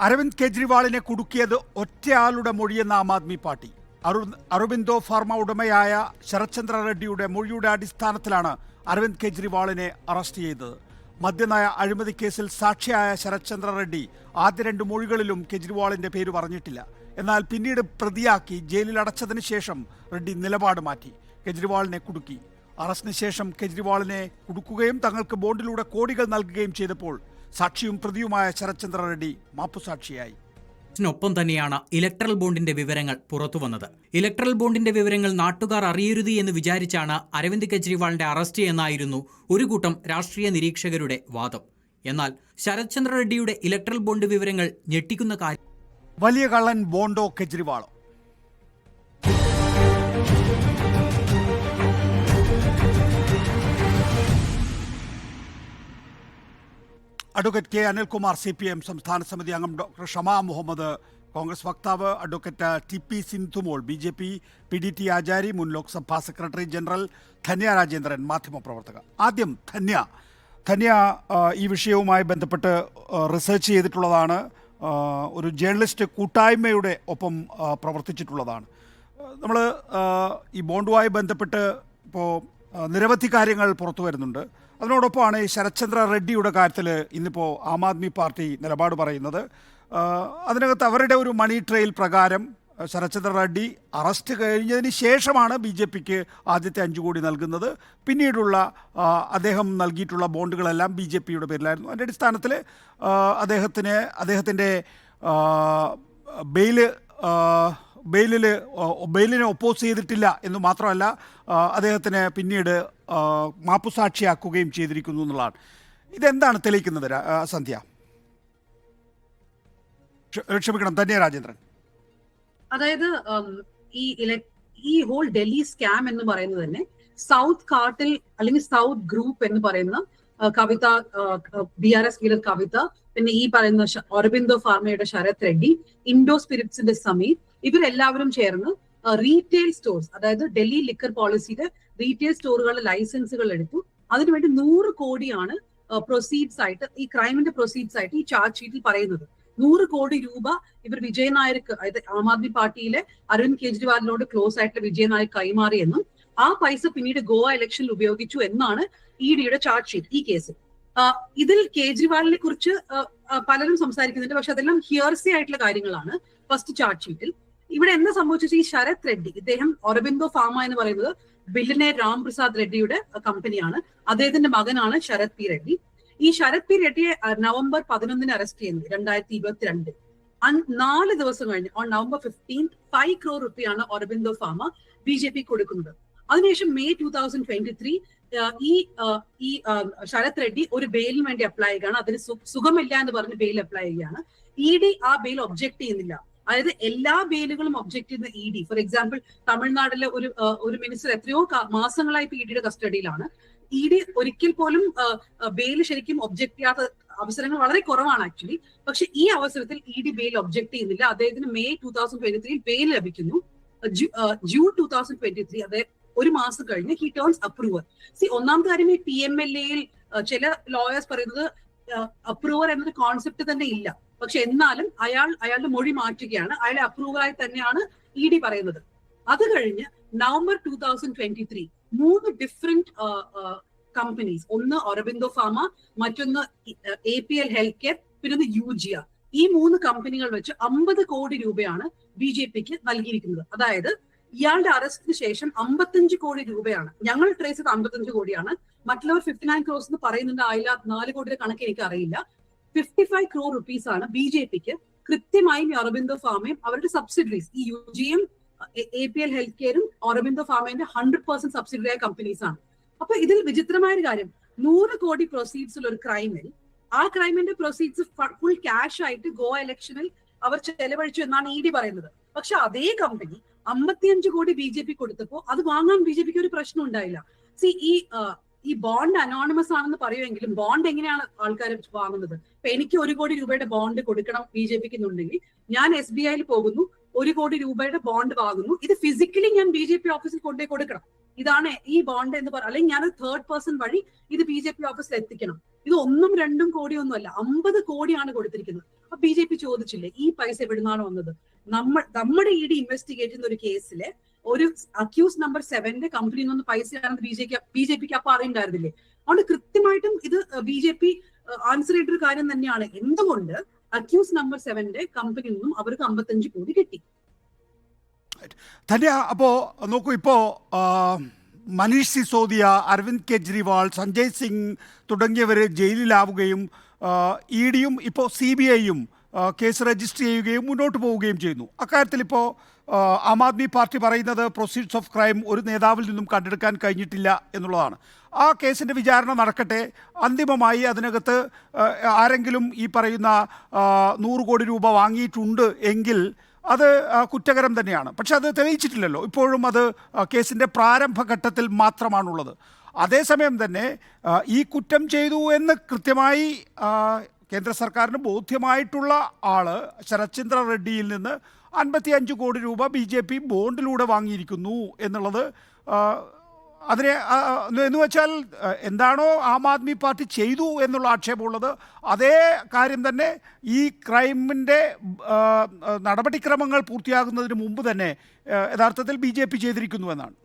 അരവിന്ദ് കെജ്രിവാളിനെ കുടുക്കിയത് ഒറ്റയാളുടെ മൊഴിയെന്ന Aam Aadmi party. അറുബിന്ദോ pharma ഉടമയായ ശരത്ചന്ദ്ര റെഡ്ഡിയുടെ മൊഴിയുടെ അടിസ്ഥാനത്തിലാണ് അരവിന്ദ് കെജ്രിവാളിനെ അറസ്റ്റ് ചെയ്തത്. മദ്യനയ അഴിമതി കേസിൽ സാക്ഷിയായ ശരത്ചന്ദ്ര റെഡ്ഡി ആദ്യ 2 മൊഴികളിലും കെജ്രിവാളിന്റെ പേര് പറഞ്ഞിട്ടില്ല. എന്നാൽ പിന്നീട് പ്രതിയാക്കി ജയിലിൽ അടച്ചതിന് ശേഷം റെഡ്ഡി നിലപാട് മാറ്റി. കെജ്രിവാളിനെ കുടുക്കി. അറസ്റ്റിന് ശേഷം കെജ്രിവാളിനെ കുടുക്കുകയും തങ്ങൾക്ക് ബോണ്ടിലൂടെ കോടികൾ നൽകുകയും ചെയ്തപ്പോൾ സാക്ഷിയും പ്രതിയുമായ ശരത്ചന്ദ്ര റെഡ്ഡി മാപ്പുസാക്ഷിയായി. ൊപ്പം തന്നെയാണ് ഇലക്ട്രൽ ബോണ്ടിന്റെ വിവരങ്ങൾ പുറത്തുവന്നത്. ഇലക്ട്രൽ ബോണ്ടിന്റെ വിവരങ്ങൾ നാട്ടുകാർ അറിയരുത് എന്ന് വിചാരിച്ചാണ് അരവിന്ദ് കെജ്രിവാളിന്റെ അറസ്റ്റ് എന്നായിരുന്നു ഒരു കൂട്ടം രാഷ്ട്രീയ നിരീക്ഷകരുടെ വാദം. എന്നാൽ ശരത്ചന്ദ്ര റെഡ്ഡിയുടെ ഇലക്ട്രൽ ബോണ്ട് വിവരങ്ങൾ ഞെട്ടിക്കുന്ന കാര്യം. വലിയ കള്ളൻ ബോണ്ടോ കെജ്രിവാളോ? അഡ്വക്കേറ്റ് കെ അനിൽകുമാർ CPM സംസ്ഥാന സമിതി അംഗം, ഡോക്ടർ ഷമാ മുഹമ്മദ് കോൺഗ്രസ് വക്താവ്, advocate TP Sindhumol BJP, PDT ആചാരി, മുൻ ലോക്സഭാ സെക്രട്ടറി ജനറൽ, ധന്യ രാജേന്ദ്രൻ മാധ്യമപ്രവർത്തക. ആദ്യം ധന്യ ഈ വിഷയവുമായി ബന്ധപ്പെട്ട് റിസർച്ച് ചെയ്തിട്ടുള്ളതാണ്. ഒരു ജേർണലിസ്റ്റ് കൂട്ടായ്മയുടെ ഒപ്പം പ്രവർത്തിച്ചിട്ടുള്ളതാണ്. നമ്മൾ ഈ ബോണ്ടുമായി ബന്ധപ്പെട്ട് ഇപ്പോൾ നിരവധി കാര്യങ്ങൾ പുറത്തു വരുന്നുണ്ട്. അതിനോടൊപ്പമാണ് ഈ ശരത്ചന്ദ്ര റെഡ്ഡിയുടെ കാര്യത്തിൽ ഇന്നിപ്പോൾ ആം ആദ്മി പാർട്ടി നിലപാട് പറയുന്നത്. അതിനകത്ത് അവരുടെ ഒരു മണി ട്രെയിൽ പ്രകാരം ശരത്ചന്ദ്ര റെഡ്ഡി അറസ്റ്റ് കഴിഞ്ഞതിന് ശേഷമാണ് BJPക്ക് ആദ്യത്തെ 5 കോടി നൽകുന്നത്. പിന്നീടുള്ള അദ്ദേഹം നൽകിയിട്ടുള്ള ബോണ്ടുകളെല്ലാം BJPയുടെ പേരിലായിരുന്നു. അതിൻ്റെ അടിസ്ഥാനത്തിൽ അദ്ദേഹത്തിൻ്റെ ബെയിലിനെ ഒപ്പോസ് ചെയ്തിട്ടില്ല എന്ന് മാത്രമല്ല, അദ്ദേഹത്തിന് പിന്നീട് മാപ്പുസാക്ഷിയാക്കുകയും ചെയ്തിരിക്കുന്നു എന്നുള്ളതാണ്. ഇതെന്താണ് തെളിയിക്കുന്നത് സന്ധ്യ? ക്ഷമിക്കണം, ധന്യ രാജേന്ദ്രൻ. അതായത് ഈ ഹോൾ ഡൽഹി സ്കാം എന്ന് പറയുന്നത് തന്നെ സൗത്ത് കാർട്ടിൽ അല്ലെങ്കിൽ സൗത്ത് ഗ്രൂപ്പ് എന്ന് പറയുന്ന കവിത, BRS ലീഡർ കവിത, പിന്നെ ഈ പറയുന്ന അരബിന്ദോ ഫാർമയുടെ ശരത് റെഡ്ഡി, ഇൻഡോ സ്പിരിറ്റ്സിന്റെ സമീർ, ഇവരെല്ലാവരും ചേർന്ന് റീറ്റെയിൽ സ്റ്റോർസ്, അതായത് ഡൽഹി ലിക്കർ പോളിസിയുടെ റീറ്റെയിൽ സ്റ്റോറുകളുടെ ലൈസൻസുകൾ എടുത്തു. അതിനുവേണ്ടി 100 കോടിയാണ് പ്രൊസീഡ്സ് ആയിട്ട്, ഈ ക്രൈമിന്റെ പ്രൊസീഡ്സ് ആയിട്ട് ഈ ചാർജ് ഷീറ്റിൽ പറയുന്നത്. 100 കോടി രൂപ ഇവർ വിജയ് നായർക്ക്, അതായത് ആം ആദ്മി പാർട്ടിയിലെ അരവിന്ദ് കെജ്രിവാളിനോട് ക്ലോസ് ആയിട്ടുള്ള വിജയ് നായർ കൈമാറിയെന്നും ആ പൈസ പിന്നീട് ഗോവ ഇലക്ഷനിൽ ഉപയോഗിച്ചു എന്നാണ് EDയുടെ ചാർജ് ഷീറ്റ് ഈ കേസിൽ. ഇതിൽ കേജ്രിവാളിനെ കുറിച്ച് പലരും സംസാരിക്കുന്നുണ്ട്, പക്ഷെ അതെല്ലാം ഹിയർസി ആയിട്ടുള്ള കാര്യങ്ങളാണ്. ഫസ്റ്റ് ചാർജ് ഷീറ്റിൽ ഇവിടെ എന്താ സംഭവിച്ചത്? ഈ ശരത് റെഡ്ഡി, ഇദ്ദേഹം അരബിന്ദോ ഫാർമ എന്ന് പറയുന്നത് ബില്യനയർ രാം പ്രസാദ് റെഡ്ഡിയുടെ കമ്പനിയാണ്. അദ്ദേഹത്തിന്റെ മകനാണ് ശരത് P റെഡ്ഡി. ഈ ശരത് P റെഡ്ഡിയെ നവംബർ 11 അറസ്റ്റ് ചെയ്യുന്നത് 2022. 4 ദിവസം കഴിഞ്ഞ് ഓൺ നവംബർ 15 5 crore റുപ്പിയാണ് അരബിന്ദോ ഫാർമ BJP കൊടുക്കുന്നത്. അതിനുശേഷം മെയ് 2023 ഈ ശരത് റെഡ്ഡി ഒരു ബെയിലിന് വേണ്ടി അപ്ലൈ ചെയ്യുകയാണ്. അതിന് സുഖമില്ല എന്ന് പറഞ്ഞ് ബെയിൽ അപ്ലൈ ചെയ്യുകയാണ്. ED ആ ബെയിൽ ഒബ്ജക്ട് ചെയ്യുന്നില്ല. അതായത് എല്ലാ ബെയിലുകളും ഒബ്ജക്ട് ചെയ്യുന്ന ED. ഫോർ എക്സാമ്പിൾ, തമിഴ്നാട്ടിലെ ഒരു മിനിസ്റ്റർ എത്രയോ മാസങ്ങളായി EDയുടെ കസ്റ്റഡിയിലാണ്. ED ഒരിക്കൽ പോലും ബെയിൽ ശരിക്കും ഒബ്ജക്ട് ചെയ്യാത്ത അവസരങ്ങൾ വളരെ കുറവാണ് ആക്ച്വലി. പക്ഷെ ഈ അവസരത്തിൽ ED ബെയിൽ ഒബ്ജക്ട് ചെയ്യുന്നില്ല. അദ്ദേഹത്തിന് മെയ് 2023 ബെയിൽ ലഭിക്കുന്നു. ജൂൺ 2023, അതായത് 1 മാസം കഴിഞ്ഞ് ഹി ടേൺസ് അപ്രൂവർ. ഒന്നാമത്തെ കാര്യം, ഈ PMLA-യിൽ ചില ലോയേഴ്സ് പറയുന്നത് അപ്രൂവർ എന്നൊരു കോൺസെപ്റ്റ് തന്നെ ഇല്ല. പക്ഷെ എന്നാലും അയാളുടെ മൊഴി മാറ്റുകയാണ്. അയാളെ അപ്രൂവറായി തന്നെയാണ് ED പറയുന്നത്. അത് കഴിഞ്ഞ് നവംബർ 2023 3 ഡിഫറെന്റ് കമ്പനീസ്, ഒന്ന് അരബിന്ദോ ഫാർമ, മറ്റൊന്ന് APL ഹെൽത്ത് കെയർ, പിന്നെ UGR, ഈ 3 കമ്പനികൾ വെച്ച് 50 കോടി രൂപയാണ് BJPക്ക് നൽകിയിരിക്കുന്നത്. അതായത് ഇയാളുടെ അറസ്റ്റിന് ശേഷം 55 കോടി രൂപയാണ്. ഞങ്ങൾ ട്രേസ് ചെയ്ത് 55 കോടിയാണ്. മറ്റുള്ളവർ 59 crores എന്ന് പറയുന്നുണ്ട്. 4 കോടിയുടെ കണക്ക് എനിക്ക് അറിയില്ല. 55 crore rupees ആണ് BJPക്ക് കൃത്യമായും അരബിന്ദോ ഫാർമയും അവരുടെ സബ്സിഡറീസ്, ഈ UGM, APL ഹെൽത്ത് കെയറും അരബിന്ദോ ഫാർമയുടെ 100% സബ്സിഡറി ആയ കമ്പനീസ് ആണ്. അപ്പൊ ഇതിൽ വിചിത്രമായ ഒരു കാര്യം, 100 കോടി പ്രൊസീഡ്സ് ഉള്ള ഒരു ക്രൈമിൽ ആ ക്രൈമിന്റെ പ്രൊസീഡ്സ് ഫുൾ ക്യാഷ് ആയിട്ട് ഗോവ ഇലക്ഷനിൽ അവർ ചെലവഴിച്ചു എന്നാണ് ED പറയുന്നത്. പക്ഷെ അതേ കമ്പനി 55 കോടി BJP കൊടുത്തപ്പോ അത് വാങ്ങാൻ BJPക്ക് ഒരു പ്രശ്നം ഉണ്ടായില്ല. ഈ ബോണ്ട് അനോണിമസ് ആണെന്ന് പറയുമെങ്കിലും ബോണ്ട് എങ്ങനെയാണ് ആൾക്കാർ വാങ്ങുന്നത്? ഇപ്പൊ എനിക്ക് 1 കോടി രൂപയുടെ ബോണ്ട് കൊടുക്കണം BJPക്ക് എന്നുണ്ടെങ്കിൽ ഞാൻ SBIയിൽ പോകുന്നു, 1 കോടി രൂപയുടെ ബോണ്ട് വാങ്ങുന്നു. ഇത് ഫിസിക്കലി ഞാൻ BJP ഓഫീസിൽ കൊണ്ടുപോയി കൊടുക്കണം. ഇതാണ് ഈ ബോണ്ട് എന്ന് പറയുന്നത്, അല്ലെങ്കിൽ ഞാനൊരു തേർഡ് പേഴ്സൺ വഴി ഇത് BJP ഓഫീസിൽ എത്തിക്കണം. ഇത് 1-2 കോടിയൊന്നുമല്ല, 50 കോടിയാണ് കൊടുത്തിരിക്കുന്നത്. അപ്പൊ BJP ചോദിച്ചില്ലേ ഈ പൈസ എവിടുന്നാണ് വന്നത്? നമ്മുടെ ED ഇൻവെസ്റ്റിഗേറ്റ് ചെയ്യുന്ന ഒരു കേസിലെ ഒരു അക്യൂസ് നമ്പർ 7 കമ്പനിയിൽ നിന്ന് പൈസയാണെന്ന് BJPക്ക് അപ്പൊ അറിയണ്ടായിരുന്നില്ലേ? അതുകൊണ്ട് കൃത്യമായിട്ടും ഇത് BJP ആൻസർ ചെയ്തൊരു കാര്യം തന്നെയാണ്. എന്തുകൊണ്ട് അക്യൂസ് നമ്പർ 7 കമ്പനിയിൽ നിന്നും അവർക്ക് 55 കോടി കിട്ടി? ധന്യ, അപ്പോ നോക്കൂ, ഇപ്പോ മനീഷ് സിസോദിയ, അരവിന്ദ് കെജ്രിവാൾ, സഞ്ജയ് സിംഗ് തുടങ്ങിയവർ ജയിലിലാവുകയും EDയും ഇപ്പോൾ CBIയും കേസ് രജിസ്റ്റർ ചെയ്യുകയും മുന്നോട്ട് പോവുകയും ചെയ്യുന്നു. അക്കാര്യത്തിൽ ഇപ്പോൾ ആം ആദ്മി പാർട്ടി പറയുന്നത് പ്രൊസീഡ്സ് ഓഫ് ക്രൈം ഒരു നേതാവിൽ നിന്നും കണ്ടെടുക്കാൻ കഴിഞ്ഞിട്ടില്ല എന്നുള്ളതാണ്. ആ കേസിൻ്റെ വിചാരണ നടക്കട്ടെ. അന്തിമമായി അതിനകത്ത് ആരെങ്കിലും ഈ പറയുന്ന 100 കോടി രൂപ വാങ്ങിയിട്ടുണ്ട് എങ്കിൽ അത് കുറ്റകരം തന്നെയാണ്. പക്ഷെ അത് തെളിയിച്ചിട്ടില്ലല്ലോ. ഇപ്പോഴും അത് കേസിൻ്റെ പ്രാരംഭഘട്ടത്തിൽ മാത്രമാണുള്ളത്. അതേസമയം തന്നെ ഈ കുറ്റം ചെയ്തു എന്ന് കൃത്യമായി കേന്ദ്ര സർക്കാരിന് ബോധ്യമായിട്ടുള്ള ആള് ശരത്ചന്ദ്ര റെഡ്ഡിയിൽ നിന്ന് 55 കോടി രൂപ BJP ബോണ്ടിലൂടെ വാങ്ങിയിരിക്കുന്നു എന്നുള്ളത് അതിനെ എന്ന് വെച്ചാൽ എന്താണോ ആം ആദ്മി പാർട്ടി ചെയ്തു എന്നുള്ള ആക്ഷേപമുള്ളത്, അതേ കാര്യം തന്നെ ഈ ക്രൈമിൻ്റെ നടപടിക്രമങ്ങൾ പൂർത്തിയാകുന്നതിന് മുമ്പ് തന്നെ യഥാർത്ഥത്തിൽ BJP ചെയ്തിരിക്കുന്നു എന്നാണ്.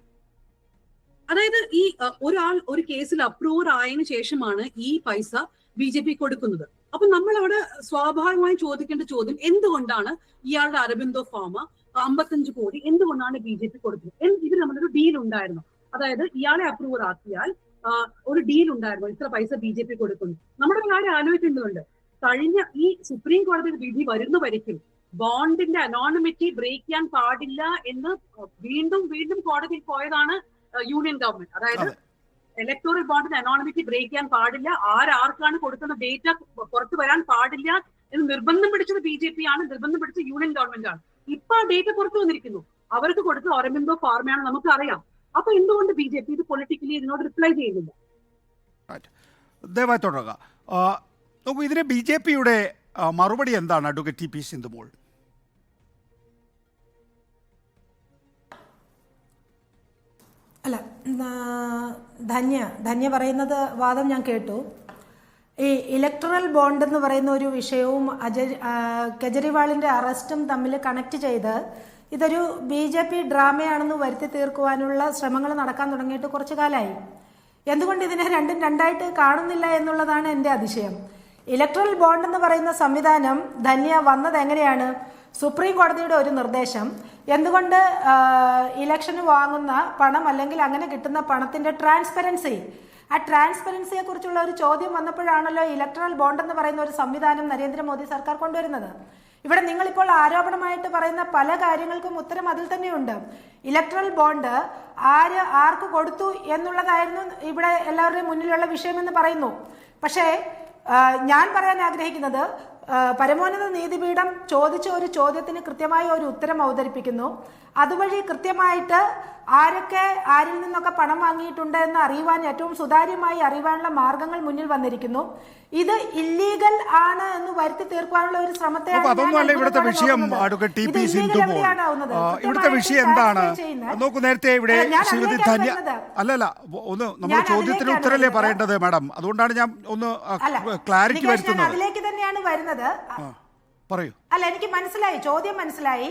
അതായത് ഈ ഒരാൾ ഒരു കേസിൽ അപ്രൂവർ ആയതിനു ശേഷമാണ് ഈ പൈസ BJP കൊടുക്കുന്നത്. അപ്പൊ നമ്മൾ അവിടെ സ്വാഭാവികമായി ചോദിക്കേണ്ട ചോദ്യം, എന്തുകൊണ്ടാണ് ഇയാളുടെ അരബിന്ദോ ഫാർമ 55 കോടി എന്തുകൊണ്ടാണ് BJP കൊടുക്കുന്നത്? ഇതിൽ നമ്മളൊരു ഡീൽ ഉണ്ടായിരുന്നു. അതായത് ഇയാളെ അപ്രൂവർ ആക്കിയാൽ ഒരു ഡീൽ ഉണ്ടായിരുന്നു, ഇത്ര പൈസ BJP കൊടുക്കുന്നു. നമ്മുടെ കാര്യം ആലോചിക്കേണ്ടതുണ്ട്. കഴിഞ്ഞ ഈ സുപ്രീം കോടതി വിധി വരുന്ന വരയ്ക്കും ബോണ്ടിന്റെ അനോണിമിറ്റി ബ്രേക്ക് ചെയ്യാൻ പാടില്ല എന്ന് വീണ്ടും വീണ്ടും കോടതിയിൽ പോയതാണ് യൂണിയൻ ഗവൺമെന്റ്. അതായത് ഇലക്ടോറൽ ബോണ്ടിന്റെ അനോണിമിറ്റി ബ്രേക്ക് ചെയ്യാൻ പാടില്ല, ആർക്കാണ് കൊടുക്കുന്ന ഡേറ്റ പുറത്തു വരാൻ പാടില്ല എന്ന് നിർബന്ധം പിടിച്ചത് BJP ആണ്, നിർബന്ധം പിടിച്ചത് യൂണിയൻ ഗവൺമെന്റ് ആണ്. ഇപ്പൊ ആ ഡേറ്റ പുറത്തു വന്നിരിക്കുന്നു. അവർക്ക് കൊടുത്ത അരബിന്ദോ ഫാർമയാണ് നമുക്ക് അറിയാം. അപ്പൊ എന്തുകൊണ്ട് BJP ഇത് പൊളിറ്റിക്കലി ഇതിനോട് റിപ്ലൈ ചെയ്യുന്നില്ല? ദയവായി തുടരുക. നോക്കൂ, ഇതിന് BJPയുടെ മറുപടി എന്താണ് അഡ്വക്കേറ്റ് TP സിന്ധുമോൾ? അല്ല, ധന്യ പറയുന്നത് വാദം ഞാൻ കേട്ടു. ഈ ഇലക്ട്രൽ ബോണ്ട് എന്ന് പറയുന്ന ഒരു വിഷയവും കെജ്രിവാളിന്റെ അറസ്റ്റും തമ്മിൽ കണക്ട് ചെയ്ത് ഇതൊരു BJP ഡ്രാമയാണെന്ന് വരുത്തി തീർക്കുവാനുള്ള ശ്രമങ്ങൾ നടക്കാൻ തുടങ്ങിയിട്ട് കുറച്ചു കാലമായി. എന്തുകൊണ്ട് ഇതിനെ രണ്ടായിട്ട് കാണുന്നില്ല എന്നുള്ളതാണ് എൻ്റെ അതിശയം. ഇലക്ട്രൽ ബോണ്ട് എന്ന് പറയുന്ന സംവിധാനം ധന്യ വന്നത് എങ്ങനെയാണ്? സുപ്രീം കോടതിയുടെ ഒരു നിർദ്ദേശം. എന്തുകൊണ്ട് ഇലക്ഷന് വാങ്ങുന്ന പണം അല്ലെങ്കിൽ അങ്ങനെ കിട്ടുന്ന പണത്തിന്റെ ട്രാൻസ്പെറൻസി, ആ ട്രാൻസ്പെറൻസിയെ കുറിച്ചുള്ള ഒരു ചോദ്യം വന്നപ്പോഴാണല്ലോ ഇലക്ട്രൽ ബോണ്ട് എന്ന് പറയുന്ന ഒരു സംവിധാനം നരേന്ദ്രമോദി സർക്കാർ കൊണ്ടുവരുന്നത്. ഇവിടെ നിങ്ങളിപ്പോൾ ആരോപണമായിട്ട് പറയുന്ന പല കാര്യങ്ങൾക്കും ഉത്തരം അതിൽ തന്നെയുണ്ട്. ഇലക്ട്രൽ ബോണ്ട് ആർക്ക് കൊടുത്തു എന്നുള്ളതായിരുന്നു ഇവിടെ എല്ലാവരുടെയും മുന്നിലുള്ള വിഷയമെന്ന് പറയുന്നു. പക്ഷേ ഞാൻ പറയാൻ ആഗ്രഹിക്കുന്നത്, പരമോന്നത നീതിപീഠം ചോദിച്ച ഒരു ചോദ്യത്തിന് കൃത്യമായ ഒരു ഉത്തരം അവതരിപ്പിക്കുന്നു. അതുവഴി കൃത്യമായിട്ട് ആരൊക്കെ ആരിൽ നിന്നൊക്കെ പണം വാങ്ങിയിട്ടുണ്ട് എന്ന് അറിയുവാൻ, ഏറ്റവും സുതാര്യമായി അറിയുവാനുള്ള മാർഗങ്ങൾ മുന്നിൽ വന്നിരിക്കുന്നു. ഇത് ഇല്ലീഗൽ ആണ് എന്ന് വരുത്തി തീർക്കാനുള്ള ഒരു ശ്രമത്തെ ഇവിടുത്തെ വിഷയം അഡ്വക്കേറ്റ് TP സിന്ധുമോൾ, ഇവിടുത്തെ വിഷയം എന്താണ്? നോക്കൂ, നേരത്തെ ഇവിടെ ശ്രീമതി ധന്യ അല്ലല്ല ഒന്ന് നമ്മുടെ ചോദ്യത്തിന് ഉത്തരല്ലേ പറയേണ്ടത് മാഡം, അതുകൊണ്ടാണ് ഞാൻ ഒന്ന് ക്ലാരിറ്റി വരുത്തുന്നത്. അതിലേക്ക് തന്നെയാണ് വരുന്നത്. പറയൂ. അല്ല, എനിക്ക് മനസ്സിലായി, ചോദ്യം മനസ്സിലായി.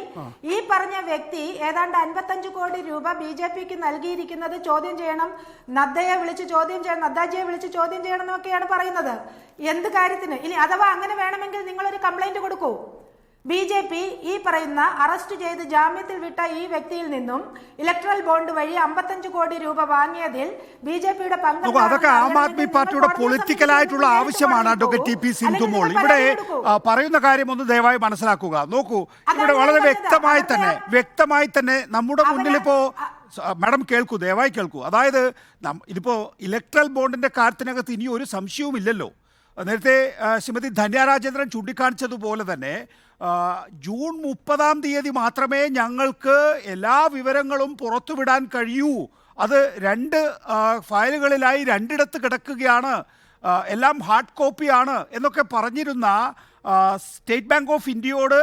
ഈ പറഞ്ഞ വ്യക്തി ഏതാണ്ട് 55 കോടി രൂപ BJPക്ക് നൽകിയിരിക്കുന്നത് ചോദ്യം ചെയ്യണം, നദ്ദയെ വിളിച്ച് ചോദ്യം ചെയ്യണം, നദ്ദാജിയെ വിളിച്ച് ചോദ്യം ചെയ്യണം എന്നൊക്കെയാണ് പറയുന്നത്. എന്ത് കാര്യത്തിന്? ഇനി അഥവാ അങ്ങനെ വേണമെങ്കിൽ നിങ്ങളൊരു കംപ്ലൈന്റ് കൊടുക്കൂ. BJP ഈ പറയുന്ന അറസ്റ്റ് ചെയ്ത് ജാമ്യത്തിൽ വിട്ട ഈ വ്യക്തിയിൽ നിന്നും ഇലക്ട്രൽ ബോണ്ട് വഴി 55 കോടി രൂപ വാങ്ങിയതിൽ BJPയുടെ പങ്ക്, അതൊക്കെ ആം ആദ്മി പാർട്ടിയുടെ പൊളിറ്റിക്കൽ ആയിട്ടുള്ള ആവശ്യമാണ് അഡ്വക്കേറ്റ് TP സിന്ധുമോൾ. ഇവിടെ പറയുന്ന കാര്യം ഒന്ന് ദയവായി മനസ്സിലാക്കുക. നോക്കൂ, ഇവിടെ വളരെ വ്യക്തമായി തന്നെ നമ്മുടെ മുന്നിൽ ഇപ്പോ മാഡം കേൾക്കൂ, ദയവായി കേൾക്കൂ. അതായത് ഇതിപ്പോ ഇലക്ട്രൽ ബോണ്ടിന്റെ കാര്യത്തിനകത്ത് ഇനി ഒരു സംശയവുമില്ലല്ലോ. നേരത്തെ ശ്രീമതി ധന്യ രാജേന്ദ്രൻ ചൂണ്ടിക്കാണിച്ചതുപോലെ തന്നെ ജൂൺ 30 മാത്രമേ ഞങ്ങൾക്ക് എല്ലാ വിവരങ്ങളും പുറത്തുവിടാൻ കഴിയൂ. അത് 2 ഫയലുകളിലായി 2ഇടത്ത് കിടക്കുകയാണ്, എല്ലാം ഹാർഡ് കോപ്പിയാണ് എന്നൊക്കെ പറഞ്ഞിരുന്ന സ്റ്റേറ്റ് ബാങ്ക് ഓഫ് ഇന്ത്യയോട്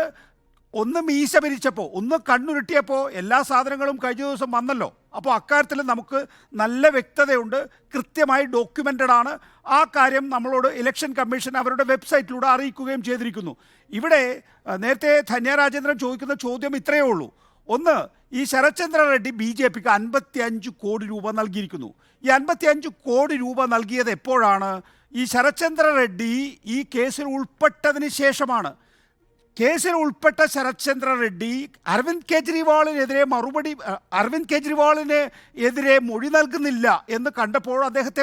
ഒന്ന് മീശ പിരിച്ചപ്പോൾ, ഒന്ന് കണ്ണുരുട്ടിയപ്പോൾ എല്ലാ സാധനങ്ങളും കഴിഞ്ഞ ദിവസം വന്നല്ലോ. അപ്പോൾ അക്കാര്യത്തിൽ നമുക്ക് നല്ല വ്യക്തതയുണ്ട്, കൃത്യമായി ഡോക്യുമെൻ്റഡ് ആണ്. ആ കാര്യം നമ്മളോട് ഇലക്ഷൻ കമ്മീഷൻ അവരുടെ വെബ്സൈറ്റിലൂടെ അറിയിക്കുകയും ചെയ്തിരിക്കുന്നു. ഇവിടെ നേരത്തെ ധന്യ രാജേന്ദ്രൻ ചോദിക്കുന്ന ചോദ്യം ഇത്രയേ ഉള്ളൂ. ഒന്ന്, ഈ ശരത്ചന്ദ്ര റെഡ്ഡി BJPക്ക് 55 കോടി രൂപ നൽകിയിരിക്കുന്നു. ഈ 55 കോടി രൂപ നൽകിയത് എപ്പോഴാണ്? ഈ ശരത്ചന്ദ്ര റെഡ്ഡി ഈ കേസിൽ ഉൾപ്പെട്ടതിന് ശേഷമാണ്. കേസിൽ ഉൾപ്പെട്ട ശരത്ചന്ദ്ര റെഡ്ഡി അരവിന്ദ് കെജ്രിവാളിന് എതിരെ മൊഴി നൽകുന്നില്ല എന്ന് കണ്ടപ്പോൾ അദ്ദേഹത്തെ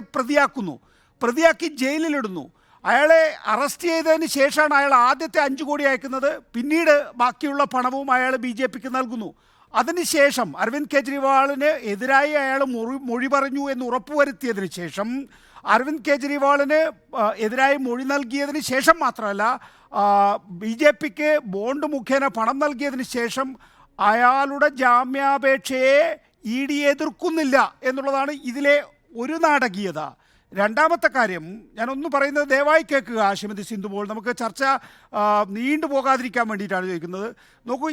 പ്രതിയാക്കി ജയിലിലിടുന്നു. അയാളെ അറസ്റ്റ് ചെയ്തതിന് ശേഷമാണ് അയാൾ ആദ്യത്തെ 5 കോടി അയക്കുന്നത്. പിന്നീട് ബാക്കിയുള്ള പണവും അയാൾ BJPക്ക് നൽകുന്നു. അതിനുശേഷം അരവിന്ദ് കെജ്രിവാളിന് എതിരായി അയാൾ മൊഴി പറഞ്ഞു എന്ന് ഉറപ്പുവരുത്തിയതിന് ശേഷം, അരവിന്ദ് കെജ്രിവാളിന് എതിരായി മൊഴി നൽകിയതിന് ശേഷം മാത്രമല്ല, BJPക്ക് ബോണ്ട് മുഖേന പണം നൽകിയതിന് ശേഷം അയാളുടെ ജാമ്യാപേക്ഷയെ ED എതിർക്കുന്നില്ല എന്നുള്ളതാണ് ഇതിലെ ഒരു നാടകീയത. രണ്ടാമത്തെ കാര്യം ഞാനൊന്ന് പറയുന്നത് ദയവായി കേൾക്കുക ശ്രീമതി സിന്ധു പോൾ. നമുക്ക് ചർച്ച നീണ്ടു പോകാതിരിക്കാൻ വേണ്ടിയിട്ടാണ് ചോദിക്കുന്നത്. നോക്കൂ,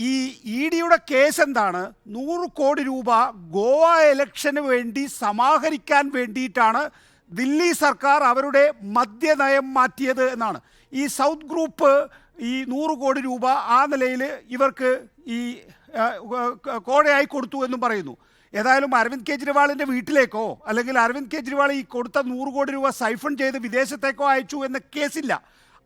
ഈ EDയുടെ കേസ് എന്താണ്? 100 കോടി രൂപ ഗോവ ഇലക്ഷന് വേണ്ടി സമാഹരിക്കാൻ വേണ്ടിയിട്ടാണ് ദില്ലി സർക്കാർ അവരുടെ മദ്യനയം മാറ്റിയത് എന്നാണ്. ഈ സൗത്ത് ഗ്രൂപ്പ് ഈ 100 കോടി രൂപ ആ നിലയിൽ ഇവർക്ക് ഈ കോഴയായി കൊടുത്തു എന്നും പറയുന്നു. ഏതായാലും അരവിന്ദ് കെജ്രിവാളിൻ്റെ വീട്ടിലേക്കോ അല്ലെങ്കിൽ അരവിന്ദ് കെജ്രിവാൾ ഈ കൊടുത്ത 100 കോടി രൂപ സൈഫൺ ചെയ്ത് വിദേശത്തേക്കോ അയച്ചു എന്ന കേസില്ല.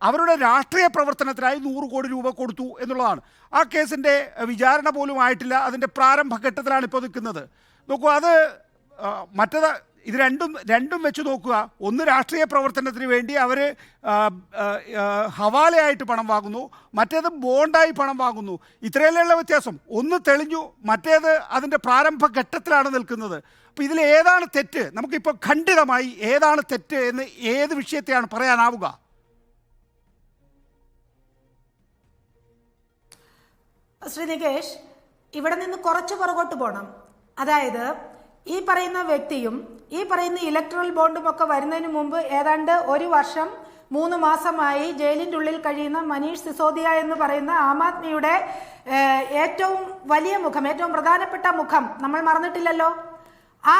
അവരുടെ രാഷ്ട്രീയ പ്രവർത്തനത്തിനായി 100 കോടി രൂപ കൊടുത്തു എന്നുള്ളതാണ്. ആ കേസിൻ്റെ വിചാരണ പോലും ആയിട്ടില്ല, അതിൻ്റെ പ്രാരംഭഘട്ടത്തിലാണ് ഇപ്പോൾ നിൽക്കുന്നത്. നോക്കൂ, അത് മറ്റേത് ഇത് രണ്ടും വെച്ച് നോക്കുക. ഒന്ന്, രാഷ്ട്രീയ പ്രവർത്തനത്തിന് വേണ്ടി അവർ ഹവാലയായിട്ട് പണം വാങ്ങുന്നു, മറ്റേത് ബോണ്ടായി പണം വാങ്ങുന്നു. ഇത്രയല്ലുള്ള വ്യത്യാസം. ഒന്ന് തെളിഞ്ഞു, മറ്റേത് അതിൻ്റെ പ്രാരംഭഘട്ടത്തിലാണ് നിൽക്കുന്നത്. അപ്പോൾ ഇതിൽ ഏതാണ് തെറ്റ്? നമുക്കിപ്പോൾ ഖണ്ഡിതമായി ഏതാണ് തെറ്റ് എന്ന് ഏത് വിഷയത്തെയാണ് പറയാനാവുക? ശ്രീ നികേഷ്, ഇവിടെ നിന്ന് കുറച്ച് പുറകോട്ട് പോകണം. അതായത് ഈ പറയുന്ന വ്യക്തിയും ഈ പറയുന്ന ഇലക്ട്രൽ ബോണ്ടും ഒക്കെ വരുന്നതിന് മുമ്പ് ഏതാണ്ട് 1 വർഷം 3 മാസമായി ജയിലിൻ്റെ ഉള്ളിൽ കഴിയുന്ന മനീഷ് സിസോദിയ എന്ന് പറയുന്ന ആം ആദ്മിയുടെ ഏറ്റവും വലിയ മുഖം, ഏറ്റവും പ്രധാനപ്പെട്ട മുഖം നമ്മൾ മറന്നിട്ടില്ലല്ലോ. ആ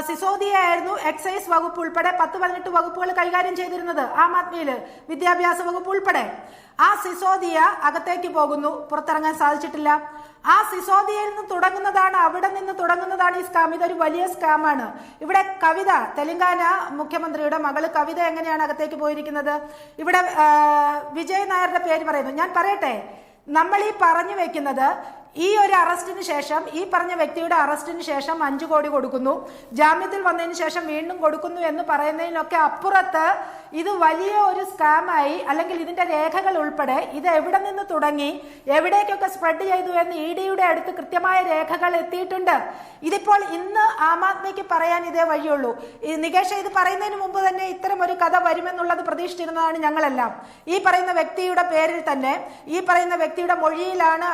സിസോദിയ ആയിരുന്നു എക്സൈസ് വകുപ്പ് ഉൾപ്പെടെ 10-18 വകുപ്പുകൾ കൈകാര്യം ചെയ്തിരുന്നത് ആം ആദ്മിയിൽ, വിദ്യാഭ്യാസ വകുപ്പ് ഉൾപ്പെടെ. ആ സിസോദിയ അകത്തേക്ക് പോകുന്നു, പുറത്തിറങ്ങാൻ സാധിച്ചിട്ടില്ല. ആ സിസോദിയയിൽ നിന്ന് തുടങ്ങുന്നതാണ്, അവിടെ നിന്ന് തുടങ്ങുന്നതാണ് ഈ സ്കാം. ഇതൊരു വലിയ സ്കാമാണ്. ഇവിടെ കവിത, തെലങ്കാന മുഖ്യമന്ത്രിയുടെ മകള് കവിത എങ്ങനെയാണ് അകത്തേക്ക് പോയിരിക്കുന്നത്? ഇവിടെ വിജയ് നായരുടെ പേര് പറയുന്നു. ഞാൻ പറയട്ടെ, നമ്മൾ ഈ പറഞ്ഞു വെക്കുന്നത് ഈ ഒരു അറസ്റ്റിന് ശേഷം, ഈ പറഞ്ഞ വ്യക്തിയുടെ അറസ്റ്റിന് ശേഷം 5 കോടി കൊടുക്കുന്നു, ജാമ്യത്തിൽ വന്നതിന് ശേഷം വീണ്ടും കൊടുക്കുന്നു എന്ന് പറയുന്നതിനൊക്കെ അപ്പുറത്ത് ഇത് വലിയ ഒരു സ്കാമായി, അല്ലെങ്കിൽ ഇതിന്റെ രേഖകൾ ഉൾപ്പെടെ ഇത് എവിടെ നിന്ന് തുടങ്ങി എവിടേക്കൊക്കെ സ്പ്രെഡ് ചെയ്തു എന്ന് EDയുടെ അടുത്ത് കൃത്യമായ രേഖകൾ എത്തിയിട്ടുണ്ട്. ഇതിപ്പോൾ ഇന്ന് ആം ആദ്മിക്ക് പറയാൻ ഇതേ വഴിയുള്ളൂ. നികേഷ്, ഇത് പറയുന്നതിന് മുമ്പ് തന്നെ ഇത്തരം ഒരു കഥ വരുമെന്നുള്ളത് പ്രതീക്ഷിച്ചിരുന്നതാണ് ഞങ്ങളെല്ലാം. ഈ പറയുന്ന വ്യക്തിയുടെ പേരിൽ തന്നെ, ഈ പറയുന്ന വ്യക്തിയുടെ മൊഴിയിലാണ്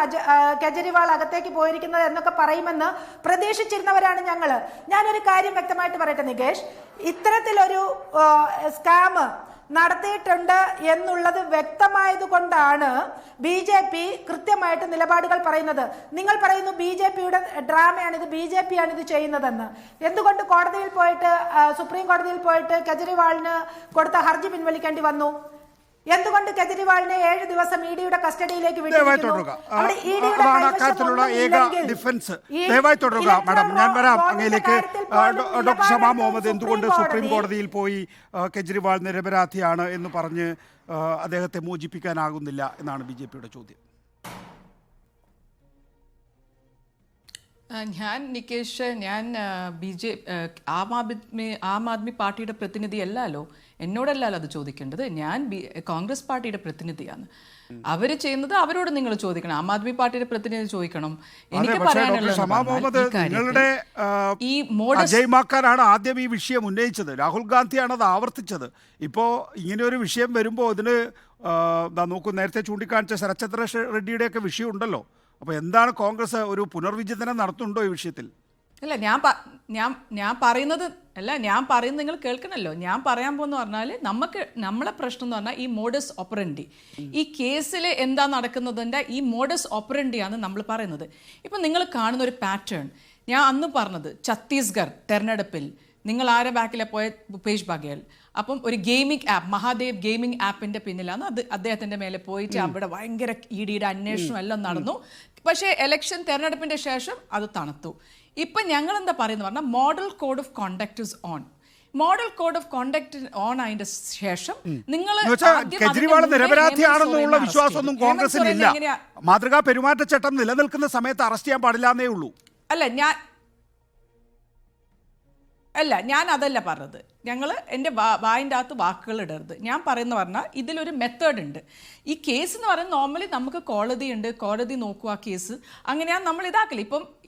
കെജ്രിവാൾ അകത്തേക്ക് പോയിരിക്കുന്നത് എന്നൊക്കെ പറയുമെന്ന് പ്രതീക്ഷിച്ചിരുന്നവരാണ് ഞങ്ങള്. ഞാനൊരു കാര്യം വ്യക്തമായിട്ട് പറയട്ടെ നികേഷ്, ഇത്തരത്തിലൊരു സ്കാം നടത്തിയിട്ടുണ്ട് എന്നുള്ളത് വ്യക്തമായത് കൊണ്ടാണ് BJP കൃത്യമായിട്ട് നിലപാടുകൾ പറയുന്നത്. നിങ്ങൾ പറയുന്നു BJPയുടെ ഡ്രാമയാണ് ഇത്, BJP ആണ് ഇത് ചെയ്യുന്നതെന്ന്. എന്തുകൊണ്ട് കോടതിയിൽ പോയിട്ട്, സുപ്രീം കോടതിയിൽ പോയിട്ട് കെജ്രിവാളിന് കൊടുത്ത ഹർജി പിൻവലിക്കേണ്ടി വന്നു? എന്തുകൊണ്ട് കെജ്രിവാളിനെ 7 ദിവസം EDയുടെ കസ്റ്റഡിയിലേക്ക് തുടരുക? മാഡം, ഞാൻ വരാം അങ്ങയിലേക്ക്. ഡോക്ടർ ഷമാ മുഹമ്മദ്, എന്തുകൊണ്ട് സുപ്രീം കോടതിയിൽ പോയി കെജ്രിവാൾ നിരപരാധിയാണ് എന്ന് പറഞ്ഞ് അദ്ദേഹത്തെ മോചിപ്പിക്കാനാകുന്നില്ല എന്നാണ് BJPയുടെ ചോദ്യം. ഞാൻ നികേഷ്, ഞാൻ ആം ആദ്മി പാർട്ടിയുടെ പ്രതിനിധിയല്ലല്ലോ, എന്നോടല്ലല്ലോ അത് ചോദിക്കേണ്ടത്. ഞാൻ കോൺഗ്രസ് പാർട്ടിയുടെ പ്രതിനിധിയാണ്. അവര് ചെയ്യുന്നത് അവരോട് നിങ്ങൾ ചോദിക്കണം. ആം ആദ്മി പാർട്ടിയുടെ പ്രതിനിധി ചോദിക്കണം. എനിക്ക് നിങ്ങളുടെ അജയ്മാക്കാരാണ് ആദ്യം ഈ വിഷയം ഉന്നയിച്ചത്, രാഹുൽ ഗാന്ധിയാണ് അത് ആവർത്തിച്ചത്. ഇപ്പോൾ ഇങ്ങനെ ഒരു വിഷയം വരുമ്പോൾ ഇതിന് നോക്കൂ, നേരത്തെ ചൂണ്ടിക്കാണിച്ച ശരത്ചന്ദ്ര റെഡ്ഡിയുടെയൊക്കെ വിഷയം ഉണ്ടല്ലോ. അപ്പോൾ എന്താണ് കോൺഗ്രസ് ഒരു പുനർവിചിന്തനം നടത്തുന്നുണ്ടോ ഈ വിഷയത്തിൽ? അല്ല, ഞാൻ പറയുന്നത് നിങ്ങൾ കേൾക്കണമല്ലോ. ഞാൻ പറയാൻ പോകുന്ന പറഞ്ഞാൽ നമ്മളെ പ്രശ്നം എന്ന് പറഞ്ഞാൽ ഈ മോഡസ് ഓപ്പറൻഡി, ഈ കേസിൽ എന്താ നടക്കുന്നതിൻ്റെ ഈ മോഡസ് ഓപ്പറൻഡിയാണ് നമ്മൾ പറയുന്നത്. ഇപ്പം നിങ്ങൾ കാണുന്ന ഒരു പാറ്റേൺ, ഞാൻ അന്ന് പറഞ്ഞത് ഛത്തീസ്ഗഡ് തെരഞ്ഞെടുപ്പിൽ നിങ്ങൾ ആരെ ബാക്കിലെ പോയ ഭൂപേഷ് ബഘേൽ, അപ്പം ഒരു ഗെയിമിംഗ് ആപ്പ് മഹാദേവ് ഗെയിമിംഗ് ആപ്പിന്റെ പിന്നിലാണ് അത് അദ്ദേഹത്തിന്റെ മേലെ പോയിട്ട് അവിടെ ഭയങ്കര ഇഡിയുടെ അന്വേഷണം എല്ലാം നടന്നു. പക്ഷേ ഇലക്ഷൻ തെരഞ്ഞെടുപ്പിന്റെ ശേഷം അത് തണുത്തു. ഇപ്പം ഞങ്ങൾ എന്താ പറയുന്നത് പറഞ്ഞാൽ model code of conduct is on. Model code of conduct on ആയതിന്റെ ശേഷം നിങ്ങൾ കെജ്രിവാൾ നിരപരാധിയാണെന്നുള്ള വിശ്വാസമൊന്നും കോൺഗ്രസിന് ഇല്ല. മാതൃകാ പെരുമാറ്റച്ചട്ടം നിലനിൽക്കുന്ന സമയത്ത് അറസ്റ്റ് ചെയ്യാൻ പാടില്ലാന്നേ ഉള്ളൂ. ഞാൻ അതല്ല പറഞ്ഞത്. ഞങ്ങൾ എൻ്റെ വായിൻ്റെ അകത്ത് വാക്കുകൾ ഇടരുത്. ഞാൻ പറയുന്ന പറഞ്ഞാൽ ഇതിലൊരു മെത്തേഡ് ഉണ്ട്. ഈ കേസ് എന്ന് പറയുന്നത് നോർമലി നമുക്ക് കോടതിയുണ്ട്, കോടതി നോക്കുക കേസ്, അങ്ങനെയാണ് നമ്മൾ ഇതാക്കില്ല.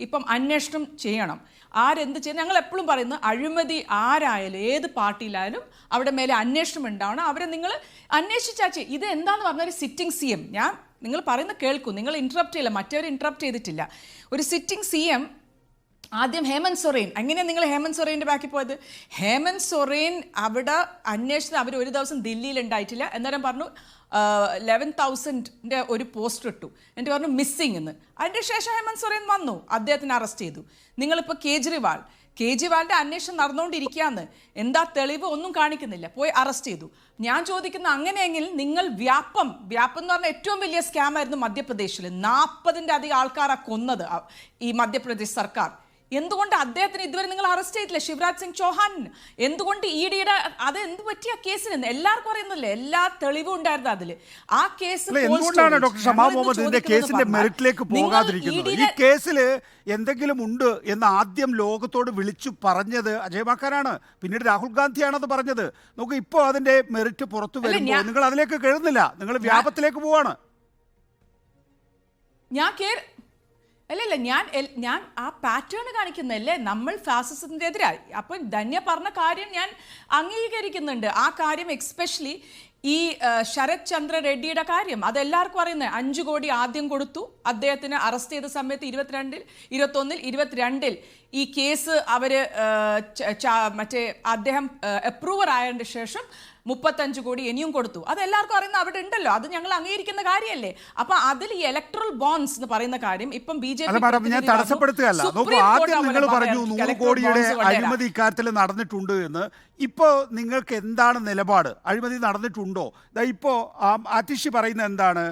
ഇപ്പം അന്വേഷണം ചെയ്യണം, ആരെന്ത് ചെയ്യണം. ഞങ്ങൾ എപ്പോഴും പറയുന്നത് അഴിമതി ആരായാലും ഏത് പാർട്ടിയിലായാലും അവിടെ മേലെ അന്വേഷണം ഉണ്ടാവണം. അവരെ നിങ്ങൾ അന്വേഷിച്ചാച്ചേ. ഇത് എന്താന്ന് പറഞ്ഞാൽ ഒരു സിറ്റിംഗ് CM, ഞാൻ നിങ്ങൾ പറയുന്നത് കേൾക്കൂ, നിങ്ങൾ ഇൻറ്ററപ്റ്റ് ചെയ്യില്ല, മറ്റവർ ഇൻറ്ററപ്റ്റ് ചെയ്തിട്ടില്ല. ഒരു സിറ്റിംഗ് CM ആദ്യം ഹേമന്ത് സൊറേൻ, എങ്ങനെയാണ് നിങ്ങൾ ഹേമന്ത് സൊറേൻ്റെ ബാക്കിൽ പോയത്? ഹേമന്ത് സൊറേൻ അവിടെ അന്വേഷണം അവർ ഒരു ദിവസം ദില്ലിയിൽ ഉണ്ടായിട്ടില്ല. അന്നേരം പറഞ്ഞു 11,000 ഒരു പോസ്റ്റർ ഇട്ടു, എന്നിട്ട് പറഞ്ഞു മിസ്സിങ് എന്ന്. അതിൻ്റെ ശേഷം ഹേമന്ത് സൊറേൻ വന്നു, അദ്ദേഹത്തിനെ അറസ്റ്റ് ചെയ്തു. നിങ്ങളിപ്പോൾ കേജ്രിവാളിൻ്റെ അന്വേഷണം നടന്നുകൊണ്ടിരിക്കുകയെന്ന്, എന്താ തെളിവ് ഒന്നും കാണിക്കുന്നില്ല, പോയി അറസ്റ്റ് ചെയ്തു. ഞാൻ ചോദിക്കുന്ന അങ്ങനെയെങ്കിൽ നിങ്ങൾ വ്യാപം എന്ന് പറഞ്ഞാൽ ഏറ്റവും വലിയ സ്കാമായിരുന്നു മധ്യപ്രദേശിൽ. 40ൻ്റെ അധികം ആൾക്കാരാണ് കൊന്നത് ഈ മധ്യപ്രദേശ് സർക്കാർ. എന്തുകൊണ്ട് അദ്ദേഹത്തിന് ഇതുവരെ നിങ്ങൾ അറസ്റ്റ് ചെയ്തില്ല? ശിവരാജ് സിംഗ് ചൗഹാനിന് എന്തുകൊണ്ട് EDയുടെ അത് എന്ത് പറ്റിയ കേസിന് എല്ലാവർക്കും അറിയുന്നില്ല, എല്ലാ തെളിവും ഉണ്ടായിരുന്നു അതിൽ. ആ കേസ് എന്തുകൊണ്ടാണ് ഡോക്ടർ ഷമാ മുഹമ്മദിന്റെ കേസിന്റെ മെറിറ്റിലേക്ക് പോകാതിരിക്കുന്നത്? ഈ കേസിൽ എന്തെങ്കിലും ഉണ്ട് എന്ന് ആദ്യം ലോകത്തോട് വിളിച്ചു പറഞ്ഞത് അജയ് മാക്കനാണ്, പിന്നീട് രാഹുൽ ഗാന്ധിയാണത് പറഞ്ഞത്. നമുക്ക് ഇപ്പോൾ അതിന്റെ മെറിറ്റ് പുറത്തു വരുമ്പോൾ നിങ്ങൾ അതിലേക്ക് കയറുന്നില്ല, നിങ്ങൾ വ്യാപത്തിലേക്ക് പോവാണ്. അല്ലല്ല, ഞാൻ ആ പാറ്റേൺ കാണിക്കുന്നല്ലേ. നമ്മൾ ഫാസിസത്തിന്റെ എതിരായി. അപ്പം ധന്യ പറഞ്ഞ കാര്യം ഞാൻ അംഗീകരിക്കുന്നുണ്ട്. ആ കാര്യം എക്സ്പെഷ്യലി ഈ ശരത് ചന്ദ്ര റെഡ്ഡിയുടെ കാര്യം അതെല്ലാവർക്കും അറിയുന്നത്. 5 കോടി ആദ്യം കൊടുത്തു അദ്ദേഹത്തിന് അറസ്റ്റ് ചെയ്ത സമയത്ത് 21, 22 ഈ കേസ് അവർ മറ്റേ അദ്ദേഹം അപ്രൂവർ ആയതിൻ്റെ ശേഷം 35 കോടി ഇനിയും കൊടുത്തു. അതെല്ലാവർക്കും അറിയുന്ന അവിടെ ഉണ്ടല്ലോ, അത് ഞങ്ങൾ അംഗീകരിക്കുന്ന കാര്യമല്ലേ. അപ്പൊ അതിൽ ഈ ഇലക്ട്രൽ ബോൺസ് എന്ന് പറയുന്ന കാര്യം ഇപ്പം BJP ഞാൻ തടസ്സപ്പെടുത്തുകയല്ല. നോക്കൂ, ആദ്യം നിങ്ങൾ പറഞ്ഞു 100 കോടിയുടെ അഴിമതി ഇക്കാര്യത്തിൽ നടന്നിട്ടുണ്ട് എന്ന്. ഇപ്പോ നിങ്ങൾക്ക് എന്താണ് നിലപാട്? അഴിമതി നടന്നിട്ടുണ്ടോ? ഇപ്പോ ആതിഷി പറയുന്നത് എന്താണ്?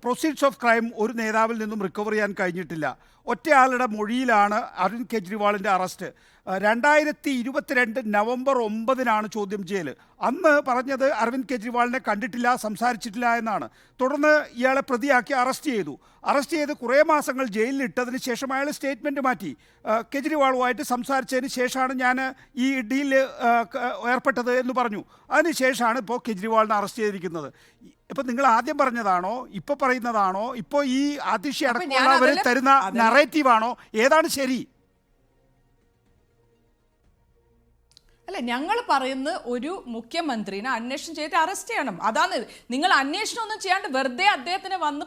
പ്രൊസീഡ്സ് ഓഫ് ക്രൈം ഒരു നേതാവിൽ നിന്നും റിക്കവർ ചെയ്യാൻ കഴിഞ്ഞിട്ടില്ല. ഒറ്റയാളുടെ മൊഴിയിലാണ് അരവിന്ദ് കെജ്രിവാളിൻ്റെ അറസ്റ്റ്. 2022 നവംബർ 9 ചോദ്യം ചെയ്യൽ. അന്ന് പറഞ്ഞത് അരവിന്ദ് കെജ്രിവാളിനെ കണ്ടിട്ടില്ല, സംസാരിച്ചിട്ടില്ല എന്നാണ്. തുടർന്ന് ഇയാളെ പ്രതിയാക്കി അറസ്റ്റ് ചെയ്ത് കുറേ മാസങ്ങൾ ജയിലിൽ ഇട്ടതിന് ശേഷം അയാൾ സ്റ്റേറ്റ്മെൻറ്റ് മാറ്റി. കെജ്രിവാളുമായിട്ട് സംസാരിച്ചതിന് ശേഷമാണ് ഞാൻ ഈ ഡീലിൽ ഏർപ്പെട്ടത് എന്ന് പറഞ്ഞു. അതിനുശേഷമാണ് ഇപ്പോൾ കെജ്രിവാളിനെ അറസ്റ്റ് ചെയ്തിരിക്കുന്നത്. ഇപ്പം നിങ്ങൾ ആദ്യം പറഞ്ഞതാണോ ഇപ്പോൾ പറയുന്നതാണോ ഇപ്പോൾ ഈ ആതിഷി അടക്കമുള്ളവർ തരുന്ന നറേറ്റീവാണോ? ഏതാണ് ശരി? അല്ല, ഞങ്ങൾ പറയുന്ന ഒരു മുഖ്യമന്ത്രിനെ അന്വേഷണം ചെയ്ത് അറസ്റ്റ് ചെയ്യണം. അതാണ്. നിങ്ങൾ അന്വേഷണം ഒന്നും ചെയ്യാണ്ട് വെറുതെ അദ്ദേഹത്തിന് വന്ന്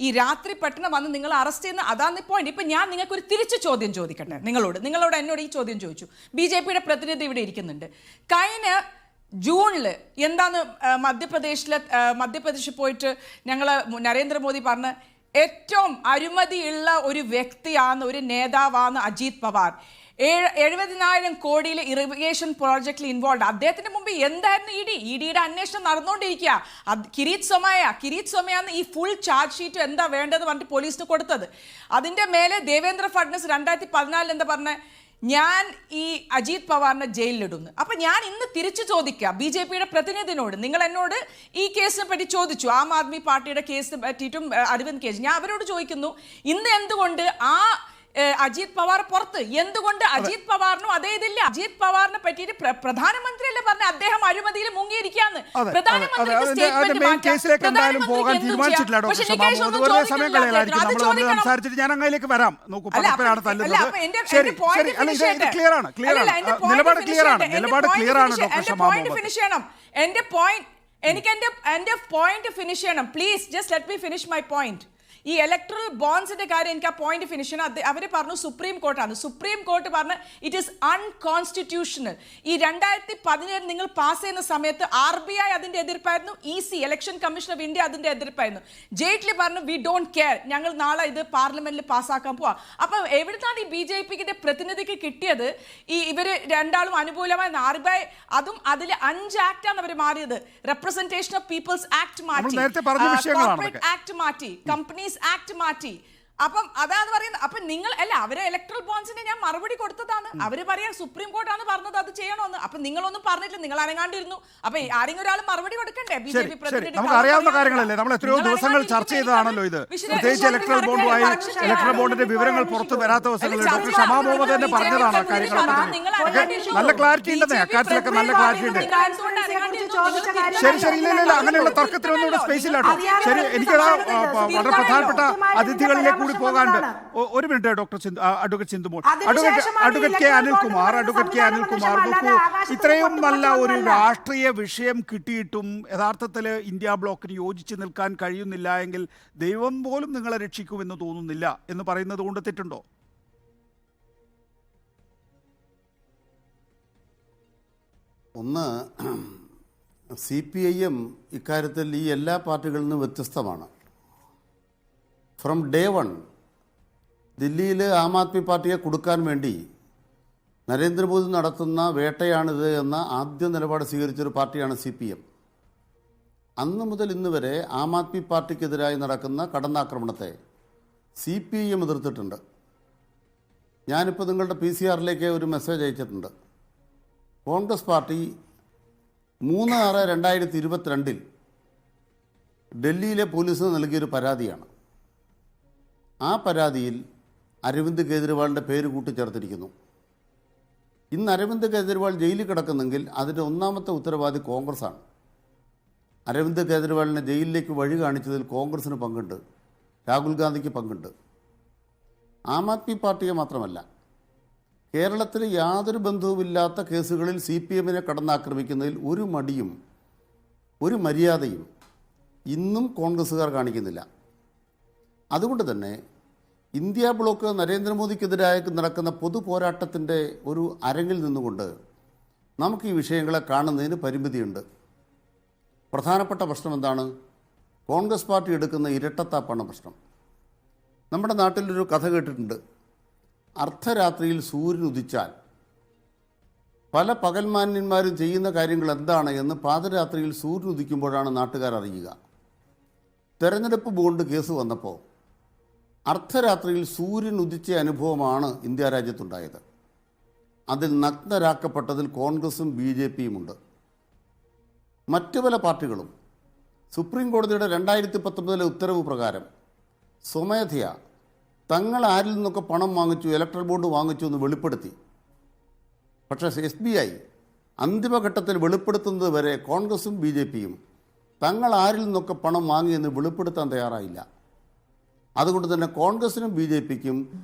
ഈ രാത്രി പെട്ടെന്ന് വന്ന് നിങ്ങൾ അറസ്റ്റ് ചെയ്യുന്ന അതാണ് പോയിന്റ്. ഇപ്പം ഞാൻ നിങ്ങൾക്കൊരു തിരിച്ചു ചോദ്യം ചോദിക്കട്ടെ. നിങ്ങളോട് എന്നോട് ഈ ചോദ്യം ചോദിച്ചു. BJPയുടെ പ്രതിനിധി ഇവിടെ ഇരിക്കുന്നുണ്ട്. കഴിഞ്ഞ ജൂണിൽ എന്താണ് മധ്യപ്രദേശിൽ പോയിട്ട് ഞങ്ങൾ നരേന്ദ്രമോദി പറഞ്ഞ ഏറ്റവും അഴിമതിയുള്ള ഒരു വ്യക്തിയാണ്, ഒരു നേതാവാണ് അജിത് പവാർ. 70,000 കോടിയിലെ ഇറിഗേഷൻ പ്രോജക്റ്റിൽ ഇൻവോൾവ്. അദ്ദേഹത്തിന് മുമ്പ് എന്തായിരുന്നു ഇഡിയുടെ അന്വേഷണം നടന്നുകൊണ്ടിരിക്കുക. കിരീത് സൊമയാണ് ഈ ഫുൾ ചാർജ് ഷീറ്റ് എന്താ വേണ്ടതെന്ന് പറഞ്ഞിട്ട് പോലീസിന് കൊടുത്തത്. അതിൻ്റെ മേലെ ദേവേന്ദ്ര ഫഡ്നവിസ് 2014 എന്താ പറഞ്ഞ, ഞാൻ ഈ അജിത് പവാറിനെ ജയിലിലിടുന്നു. അപ്പം ഞാൻ ഇന്ന് തിരിച്ചു ചോദിക്കുക BJPയുടെ പ്രതിനിധിനോട്, നിങ്ങൾ എന്നോട് ഈ കേസിനെ പറ്റി ചോദിച്ചു, ആം ആദ്മി പാർട്ടിയുടെ കേസിനെ പറ്റിയിട്ടും അരവിന്ദ് കെജ്രിവാൾ, ഞാൻ അവരോട് ചോദിക്കുന്നു, ഇന്ന് എന്തുകൊണ്ട് ആ അജിത് പവാർ പുറത്ത്? എന്തുകൊണ്ട് അജിത് പവാറിനും അതേ ഇതില്ല? അജിത് പവാറിനെ പറ്റിയിട്ട് പ്രധാനമന്ത്രിയല്ലേ പറഞ്ഞ അദ്ദേഹം അഴിമതിയിൽ മുങ്ങിയിരിക്കാന്ന്. ഞാൻ അങ്ങയിലേക്ക് വരാം. നോക്കൂ, നിലപാട് ക്ലിയർ ആണ് ഡോക്ടർ ഷമാ മുഹമ്മദ്. എനിക്ക് എന്റെ പോയിന്റ് ഫിനിഷ് ചെയ്യണം. Please just let me finish my point. ഈ ഇലക്ട്രൽ ബോൺസിന്റെ കാര്യം എനിക്ക് ആ പോയിന്റ് ഫിനിഷ് ചെയ്യണം. അവർ പറഞ്ഞു സുപ്രീം കോർട്ടാണ്. സുപ്രീം കോർട്ട് പറഞ്ഞു ഇറ്റ് ഈസ് അൺകോൺസ്റ്റിറ്റ്യൂഷണൽ. ഈ 2017 നിങ്ങൾ പാസ് ചെയ്യുന്ന സമയത്ത് RBI അതിന്റെ എതിർപ്പായിരുന്നു, EC election commission of India അതിന്റെ എതിർപ്പായിരുന്നു. ജെയ്റ്റ്ലി പറഞ്ഞു വി ഡോണ്ട് കെയർ, ഞങ്ങൾ നാളെ ഇത് പാർലമെന്റിൽ പാസ്സാക്കാൻ പോവാ. അപ്പൊ എവിടുന്നാണ് ഈ BJPയുടെ പ്രതിനിധിക്ക് കിട്ടിയത് ഈ ഇവര് രണ്ടാളും അനുകൂലമായ RBI? അതും അതിൽ 5 ആക്ടാണ് അവർ മാറിയത്. റെപ്രസെന്റേഷൻ ഓഫ് പീപ്പിൾസ് ആക്ട് മാറ്റി, കോർപ്പറേറ്റ് ആക്ട് മാറ്റി, കമ്പനീസ് ആക്ട് മാറ്റി. അപ്പം അതാണ് പറയുന്നത്. അപ്പൊ നിങ്ങൾ അല്ല, അവരെ ഇലക്ട്രൽ ബോൺസിന് ഞാൻ മറുപടി കൊടുത്തതാണ്. അവര് പറയാ സുപ്രീം കോർട്ടാണ് പറഞ്ഞത് അത് ചെയ്യണമെന്ന്. അപ്പൊ നിങ്ങളൊന്നും പറഞ്ഞിട്ടില്ല, നിങ്ങൾ അനങ്ങാണ്ടിരുന്നു. അപ്പൊ ആരെങ്കിലും ഒരാൾ മറുപടി കൊടുക്കണ്ടേ? BJP പ്രതിനിധി നമുക്ക് അറിയാവുന്ന കാര്യങ്ങളല്ലേ, നമ്മൾ എത്രയോ ദിവസങ്ങൾ ചർച്ച ചെയ്തതാണല്ലോ ഇത്. പ്രത്യേകിച്ച് ഇലക്ട്രൽ ബോണ്ടുമായി ഇലക്ട്രൽ ബോണ്ടിന്റെ വിവരങ്ങൾ പുറത്തു വരാത്ത ദിവസങ്ങളിൽ ഡോക്ടർ ഷമാ മുഹമ്മദ് തന്നെ പറഞ്ഞതാണ് ആ കാര്യങ്ങൾ. നല്ല ക്ലാരിറ്റി ഉണ്ടെന്നേ, അക്കാര്യത്തിലൊക്കെ നല്ല ക്ലാരിറ്റി ഉണ്ട്. ശരി, ഇല്ല, അങ്ങനെയുള്ള തർക്കത്തിനൊന്നും ഇവിടെ സ്പേസ് ഇല്ലാട്ടോ. ശരി, എനിക്കതാ വളരെ പ്രധാനപ്പെട്ട അതിഥികളിലേക്ക് കൂടി പോകാണ്ട്. ഒരു minute doctor advocate Sindhumol, advocate K Anilkumar നോക്കൂ, ഇത്രയും നല്ല ഒരു രാഷ്ട്രീയ വിഷയം കിട്ടിയിട്ടും യഥാർത്ഥത്തിൽ ഇന്ത്യ ബ്ലോക്കിന് യോജിച്ച് നിൽക്കാൻ കഴിയുന്നില്ല എങ്കിൽ ദൈവം പോലും നിങ്ങളെ രക്ഷിക്കുമെന്ന് തോന്നുന്നില്ല എന്ന് പറയുന്നത് കൊണ്ട് തെറ്റുണ്ടോ? ഒന്ന്, CPIM ഇക്കാര്യത്തിൽ ഈ എല്ലാ പാർട്ടികളിൽ നിന്നും വ്യത്യസ്തമാണ്. ഫ്രം ഡേ വൺ ദില്ലിയിൽ ആം ആദ്മി പാർട്ടിയെ കൊടുക്കാൻ വേണ്ടി നരേന്ദ്രമോദി നടത്തുന്ന വേട്ടയാണിത് എന്ന ആദ്യ നിലപാട് സ്വീകരിച്ചൊരു പാർട്ടിയാണ് CPM. അന്ന് മുതൽ ഇന്ന് വരെ ആം ആദ്മി പാർട്ടിക്കെതിരായി നടക്കുന്ന കടന്നാക്രമണത്തെ CPIM എതിർത്തിട്ടുണ്ട്. ഞാനിപ്പോൾ നിങ്ങളുടെ PCR ഒരു മെസ്സേജ് അയച്ചിട്ടുണ്ട്. കോൺഗ്രസ് പാർട്ടി 3/6/2022 ഡൽഹിയിലെ പോലീസിന് നൽകിയൊരു പരാതിയാണ്. ആ പരാതിയിൽ അരവിന്ദ് കെജ്രിവാളിൻ്റെ പേര് കൂട്ടിച്ചേർത്തിരിക്കുന്നു. ഇന്ന് അരവിന്ദ് കെജ്രിവാൾ ജയിലിൽ കിടക്കുന്നെങ്കിൽ അതിൻ്റെ ഒന്നാമത്തെ ഉത്തരവാദി കോൺഗ്രസ്സാണ്. അരവിന്ദ് കെജ്രിവാളിനെ ജയിലിലേക്ക് വഴി കാണിച്ചതിൽ കോൺഗ്രസ്സിന് പങ്കുണ്ട്, രാഹുൽ ഗാന്ധിക്ക് പങ്കുണ്ട്. ആം ആദ്മി പാർട്ടിയെ മാത്രമല്ല, കേരളത്തിൽ യാതൊരു ബന്ധവുമില്ലാത്ത കേസുകളിൽ CPMനെ കടന്നാക്രമിക്കുന്നതിൽ ഒരു മടിയും ഒരു മര്യാദയും ഇന്നും കോൺഗ്രസ്സുകാർ കാണിക്കുന്നില്ല. അതുകൊണ്ട് തന്നെ ഇന്ത്യ ബ്ലോക്ക് നരേന്ദ്രമോദിക്കെതിരായി നടക്കുന്ന പൊതു പോരാട്ടത്തിൻ്റെ ഒരു അരങ്ങിൽ നിന്നുകൊണ്ട് നമുക്ക് ഈ വിഷയങ്ങളെ കാണുന്നതിന് പരിമിതിയുണ്ട്. പ്രധാനപ്പെട്ട പ്രശ്നം എന്താണ്? കോൺഗ്രസ് പാർട്ടി എടുക്കുന്ന ഇരട്ടത്താപ്പാണ് പ്രശ്നം. നമ്മുടെ നാട്ടിലൊരു കഥ കേട്ടിട്ടുണ്ട്. അർദ്ധരാത്രിയിൽ സൂര്യൻ ഉദിച്ചാൽ പല പകൽമാന്യന്മാരും ചെയ്യുന്ന കാര്യങ്ങൾ എന്താണ് എന്ന് പാതിരാത്രിയിൽ സൂര്യൻ ഉദിക്കുമ്പോഴാണ് നാട്ടുകാർ അറിയുക. തെരഞ്ഞെടുപ്പ് ബോണ്ട് കേസ് വന്നപ്പോൾ അർദ്ധരാത്രിയിൽ സൂര്യൻ ഉദിച്ച അനുഭവമാണ് ഇന്ത്യ രാജ്യത്തുണ്ടായത്. അതിൽ നഗ്നരാക്കപ്പെട്ടതിൽ കോൺഗ്രസും BJPയും ഉണ്ട്. മറ്റു പല പാർട്ടികളും സുപ്രീം കോടതിയുടെ 2019 ഉത്തരവ് പ്രകാരം സ്വമേധയാ തങ്ങൾ ആരിൽ നിന്നൊക്കെ പണം വാങ്ങിച്ചു, ഇലക്ട്രൽ ബോണ്ട് വാങ്ങിച്ചു എന്ന് വെളിപ്പെടുത്തി. പക്ഷേ SBI അന്തിമഘട്ടത്തിൽ വെളിപ്പെടുത്തുന്നത് വരെ കോൺഗ്രസും BJPയും തങ്ങൾ ആരിൽ നിന്നൊക്കെ പണം വാങ്ങിയെന്ന് വെളിപ്പെടുത്താൻ തയ്യാറായില്ല. അതുകൊണ്ട് തന്നെ കോൺഗ്രസിനും BJPക്കും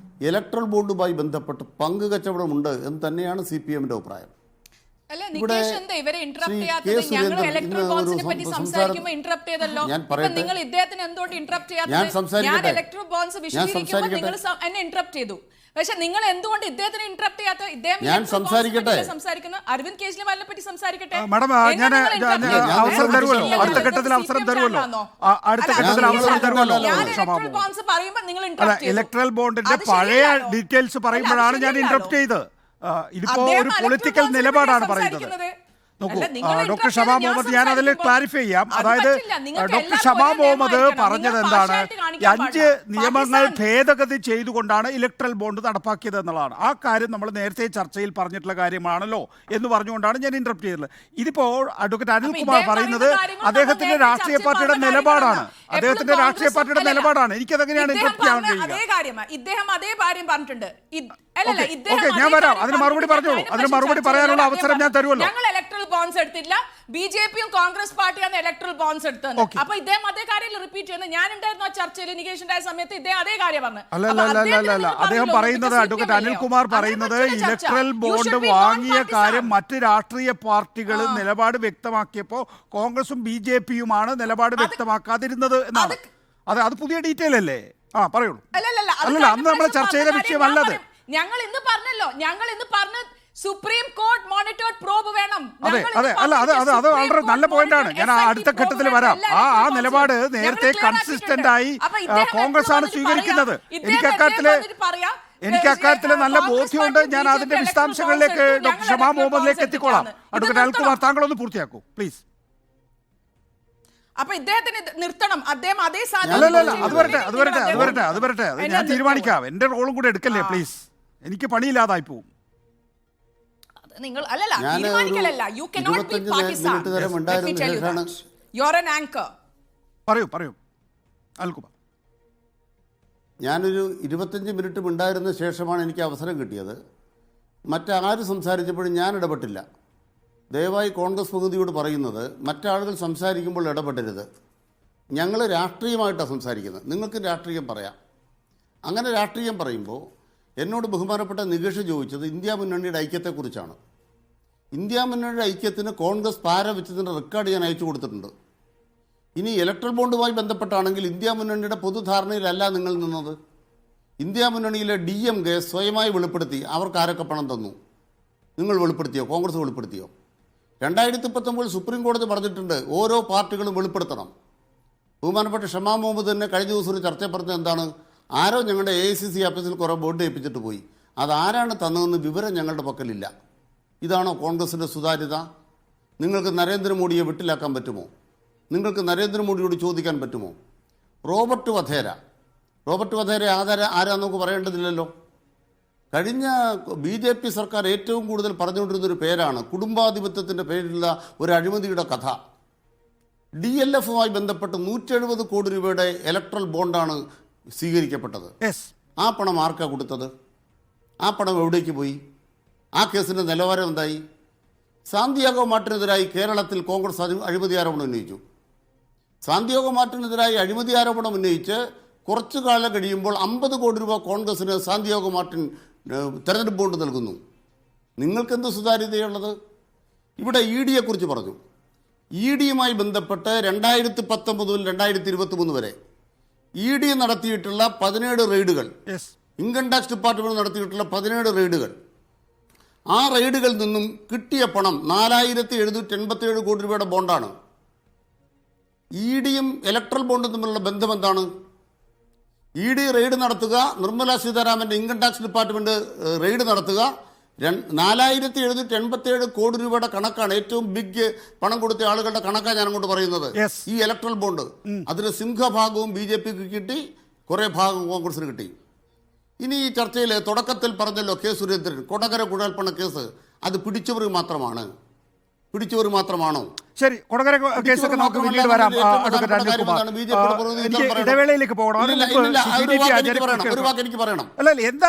ഇലക്ട്രൽ ബോണ്ടുമായി ബന്ധപ്പെട്ട് പങ്ക് കച്ചവടമുണ്ട് എന്ന് തന്നെയാണ് CPMന്റെ അഭിപ്രായം. പക്ഷെ നിങ്ങൾ എന്തുകൊണ്ട് ഇദ്ദേഹത്തിന് ഇന്ററപ്റ്റ് ചെയ്യാത്ത? അരവിന്ദ് കെജ്രിവാളിനെ പറ്റി സംസാരിക്കട്ടെ. അവസരം തരുമല്ലോ, അടുത്ത ഘട്ടത്തിൽ അവസരം തരുമല്ലോ. ഇലക്ട്രൽ ബോണ്ടിന്റെ പഴയ ഡീറ്റെയിൽസ് പറയുമ്പോഴാണ് ഞാൻ ഇന്ററപ്റ്റ് ചെയ്തത്. ഇതിപ്പോ ഒരു പൊളിറ്റിക്കൽ നിലപാടാണ് പറയുന്നത്. നോക്കൂ ഡോക്ടർ ഷമാ മുഹമ്മദ്, ഞാൻ അതിൽ ക്ലാരിഫൈ ചെയ്യാം. അതായത് ഡോക്ടർ ഷമാ മുഹമ്മദ് പറഞ്ഞത് എന്താണ്? 5 നിയമങ്ങൾ ഭേദഗതി ചെയ്തുകൊണ്ടാണ് ഇലക്ട്രൽ ബോണ്ട് നടപ്പാക്കിയത് എന്നുള്ളതാണ്. ആ കാര്യം നമ്മൾ നേരത്തെ ചർച്ചയിൽ പറഞ്ഞിട്ടുള്ള കാര്യമാണല്ലോ എന്ന് പറഞ്ഞുകൊണ്ടാണ് ഞാൻ ഇന്ററപ്റ്റ് ചെയ്തത്. ഇതിപ്പോ അഡ്വക്കേറ്റ് അനിൽകുമാർ പറയുന്നത് അദ്ദേഹത്തിന്റെ രാഷ്ട്രീയ പാർട്ടിയുടെ നിലപാടാണ്. എനിക്കതെങ്ങനെയാണ് ഇന്ററപ്റ്റ് ചെയ്യാൻ കഴിയുക? ഇദ്ദേഹം അതേ കാര്യം പറഞ്ഞിട്ടുണ്ട്. ഞാൻ വരാം, അതിന് മറുപടി പറഞ്ഞോളൂ. അതിന് മറുപടി പറയാനുള്ള അവസരം ഞാൻ തരുമല്ലോ. ഞങ്ങൾ ഇലക്ട്രൽ ബോൺസ് എടുത്തില്ല, BJPയും കോൺഗ്രസ് പാർട്ടിയാണ് ഇലക്ട്രൽ ബോൺസ് എടുത്തത്. അപ്പൊ ഇദ്ദേഹം അതേ കാര്യം റിപ്പീറ്റ് ചെയ്യുന്നത്. ഞാൻ ഉണ്ടായിരുന്നു ആ ചർച്ചയിൽ, നികേഷ് സമയത്ത് ഇദ്ദേഹം അതേ കാര്യം പറഞ്ഞു. അല്ല, അദ്ദേഹം പറയുന്നത്, അഡ്വക്കേറ്റ് അനിൽകുമാർ പറയുന്നത് ഇലക്ട്രൽ ബോണ്ട് വാങ്ങിയ കാര്യം മറ്റ് രാഷ്ട്രീയ പാർട്ടികൾ നിലപാട് വ്യക്തമാക്കിയപ്പോൾ കോൺഗ്രസും BJPയുമാണ് നിലപാട് വ്യക്തമാക്കാതിരുന്നത് എന്നാണ്. അത് പുതിയ ഡീറ്റെയിൽ അല്ലേ? പറയുള്ളൂ. അല്ലല്ല, അല്ലല്ല, അന്ന് നമ്മൾ ചർച്ച ചെയ്ത വിഷയമല്ലത്. ഞങ്ങൾ ഇന്ന് പറഞ്ഞല്ലോ, ഞങ്ങൾ ഇന്ന് പറഞ്ഞു സുപ്രീം കോർട്ട് മോണിറ്റേർഡ് പ്രോബ് വേണം. അതെ, അത് വളരെ നല്ല പോയിന്റാണ്. ഞാൻ അടുത്ത ഘട്ടത്തിൽ വരാം. ആ നിലപാട് നേരത്തെ കൺസിസ്റ്റന്റ് ആയി കോൺഗ്രസ് ആണ് സ്വീകരിക്കുന്നത്. എനിക്ക് അക്കാര്യത്തില് നല്ല ബോധ്യമുണ്ട്. ഞാൻ അതിന്റെ വിശദാംശങ്ങളിലേക്ക് ഡോക്ടർ ഷമാ മുഹമ്മദിലേക്ക് എത്തിക്കോളാം. അഡ്വക്കേറ്റ് അനിൽകുമാർ, താങ്കളൊന്ന് പൂർത്തിയാക്കൂ പ്ലീസ്. അപ്പൊ ഇദ്ദേഹത്തിന് നിർത്തണം. അദ്ദേഹം അതേ അത് വരട്ടെ. ഞാൻ തീരുമാനിക്കാം. എന്റെ റോളും കൂടെ എടുക്കല്ലേ പ്ലീസ്. എനിക്ക് പണിയില്ലാതായി പോവും. നിങ്ങൾ അല്ലല്ല തീരുമാനിക്കലല്ല. You cannot be Pakistan. You are an anchor. പറയൂ അനിൽകുമാർ. ഞാനൊരു 25 മിനിറ്റ് ഉണ്ടായിരുന്ന ശേഷമാണ് എനിക്ക് അവസരം കിട്ടിയത്. മറ്റാര് സംസാരിച്ചപ്പോഴും ഞാൻ ഇടപെട്ടില്ല. ദയവായി കോൺഗ്രസ് പ്രതിനിധിയോട് പറയുന്നത് മറ്റാളുകൾ സംസാരിക്കുമ്പോൾ ഇടപെടരുത്. ഞങ്ങൾ രാഷ്ട്രീയമായിട്ടാണ് സംസാരിക്കുന്നത്. നിങ്ങൾക്ക് രാഷ്ട്രീയം പറയാം. അങ്ങനെ രാഷ്ട്രീയം പറയുമ്പോൾ എന്നോട് ബഹുമാനപ്പെട്ട നികേഷ് ചോദിച്ചത് ഇന്ത്യ മുന്നണിയുടെ ഐക്യത്തെക്കുറിച്ചാണ്. ഇന്ത്യ മുന്നണിയുടെ ഐക്യത്തിന് കോൺഗ്രസ് പാര വെച്ചതിൻ്റെ റെക്കോർഡ് ഞാൻ അയച്ചു കൊടുത്തിട്ടുണ്ട്. ഇനി ഇലക്ട്രൽ ബോണ്ടുമായി ബന്ധപ്പെട്ടാണെങ്കിൽ ഇന്ത്യ മുന്നണിയുടെ പൊതുധാരണയിലല്ല നിങ്ങൾ നിന്നത്. ഇന്ത്യ മുന്നണിയിലെ DMK സ്വയമായി വെളിപ്പെടുത്തി അവർക്ക് ആരൊക്കെ പണം തന്നു. നിങ്ങൾ വെളിപ്പെടുത്തിയോ? കോൺഗ്രസ് വെളിപ്പെടുത്തിയോ? 2019 സുപ്രീം കോടതി പറഞ്ഞിട്ടുണ്ട് ഓരോ പാർട്ടികളും വെളിപ്പെടുത്തണം. ബഹുമാനപ്പെട്ട ഷമാ മുഹമ്മദ് തന്നെ കഴിഞ്ഞ ദിവസം ഒരു ചർച്ച പറഞ്ഞത് എന്താണ്? ആരോ ഞങ്ങളുടെ AICC ഓഫീസിൽ കുറേ ബോണ്ട് ഏൽപ്പിച്ചിട്ട് പോയി. അതാരാണ് തന്നതെന്ന് വിവരം ഞങ്ങളുടെ പക്കലില്ല. ഇതാണോ കോൺഗ്രസിൻ്റെ സുതാര്യത? നിങ്ങൾക്ക് നരേന്ദ്രമോദിയെ വിട്ടിലാക്കാൻ പറ്റുമോ? നിങ്ങൾക്ക് നരേന്ദ്രമോദിയോട് ചോദിക്കാൻ പറ്റുമോ? റോബർട്ട് വധേര ആരാ നമുക്ക് പറയേണ്ടതില്ലല്ലോ. കഴിഞ്ഞ BJP സർക്കാർ ഏറ്റവും കൂടുതൽ പറഞ്ഞുകൊണ്ടിരുന്നൊരു പേരാണ് കുടുംബാധിപത്യത്തിൻ്റെ പേരിലുള്ള ഒരു അഴിമതിയുടെ കഥ. DLFുമായി ബന്ധപ്പെട്ട് 170 കോടി രൂപയുടെ ഇലക്ട്രൽ ബോണ്ടാണ് സ്വീകരിക്കപ്പെട്ടത്. ആ പണം ആർക്കാ കൊടുത്തത്? ആ പണം എവിടേക്ക് പോയി? ആ കേസിൻ്റെ നിലവാരം എന്തായി? സാന്തിയാഗോ മാർട്ടിനെതിരായി കേരളത്തിൽ കോൺഗ്രസ് അഴിമതി ആരോപണം ഉന്നയിച്ചു. സാന്തിയാഗോ മാർട്ടിനെതിരായി അഴിമതി ആരോപണം ഉന്നയിച്ച് കുറച്ചു കാലം കഴിയുമ്പോൾ 50 കോടി രൂപ കോൺഗ്രസിന് സാന്തിയാഗോ മാർട്ടിൻ തെരഞ്ഞെടുപ്പ് ബോണ്ട് നൽകുന്നു. നിങ്ങൾക്കെന്ത് സുതാര്യതയുള്ളത്? ഇവിടെ EDയെക്കുറിച്ച് പറഞ്ഞു. EDയുമായി ബന്ധപ്പെട്ട് 2019 മുതൽ 2023 വരെ ED നടത്തിയിട്ടുള്ള 17 റെയ്ഡുകൾ, ഇൻകം ടാക്സ് ഡിപ്പാർട്ട്മെന്റ് നടത്തിയിട്ടുള്ള 17 റെയ്ഡുകൾ, ആ റെയ്ഡുകളിൽ നിന്നും കിട്ടിയ പണം 4787 കോടി രൂപയുടെ ബോണ്ടാണ്. EDയും ഇലക്ട്രൽ ബോണ്ടും തമ്മിലുള്ള ബന്ധം എന്താണ്? ED റെയ്ഡ് നടത്തുക, നിർമ്മല സീതാരാമൻ്റെ ഇൻകം ടാക്സ് ഡിപ്പാർട്ട്മെന്റ് റെയ്ഡ് നടത്തുക, 4787 കോടി രൂപയുടെ കണക്കാണ്. ഏറ്റവും ബിഗ് പണം കൊടുത്ത ആളുകളുടെ കണക്കാണ് ഞാൻ അങ്ങോട്ട് പറയുന്നത്. ഈ ഇലക്ട്രൽ ബോണ്ട് അതിന് സിംഹഭാഗവും BJPക്ക് കിട്ടി, കുറേ ഭാഗം കോൺഗ്രസിന് കിട്ടി. ഇനി ഈ ചർച്ചയിൽ തുടക്കത്തിൽ പറഞ്ഞല്ലോ കെ സുരേന്ദ്രൻ കൊടകര കുഴൽപ്പണ കേസ് അത് പിടിച്ചവർ മാത്രമാണോ? ശരി, കൊടകര കേസൊക്കെ നമുക്ക് പിന്നീട് വരാം. ഇടവേളയിലേക്ക് പോകണം. ഒരു വാക്ക് എനിക്ക് പറയണം. അല്ല, എന്താ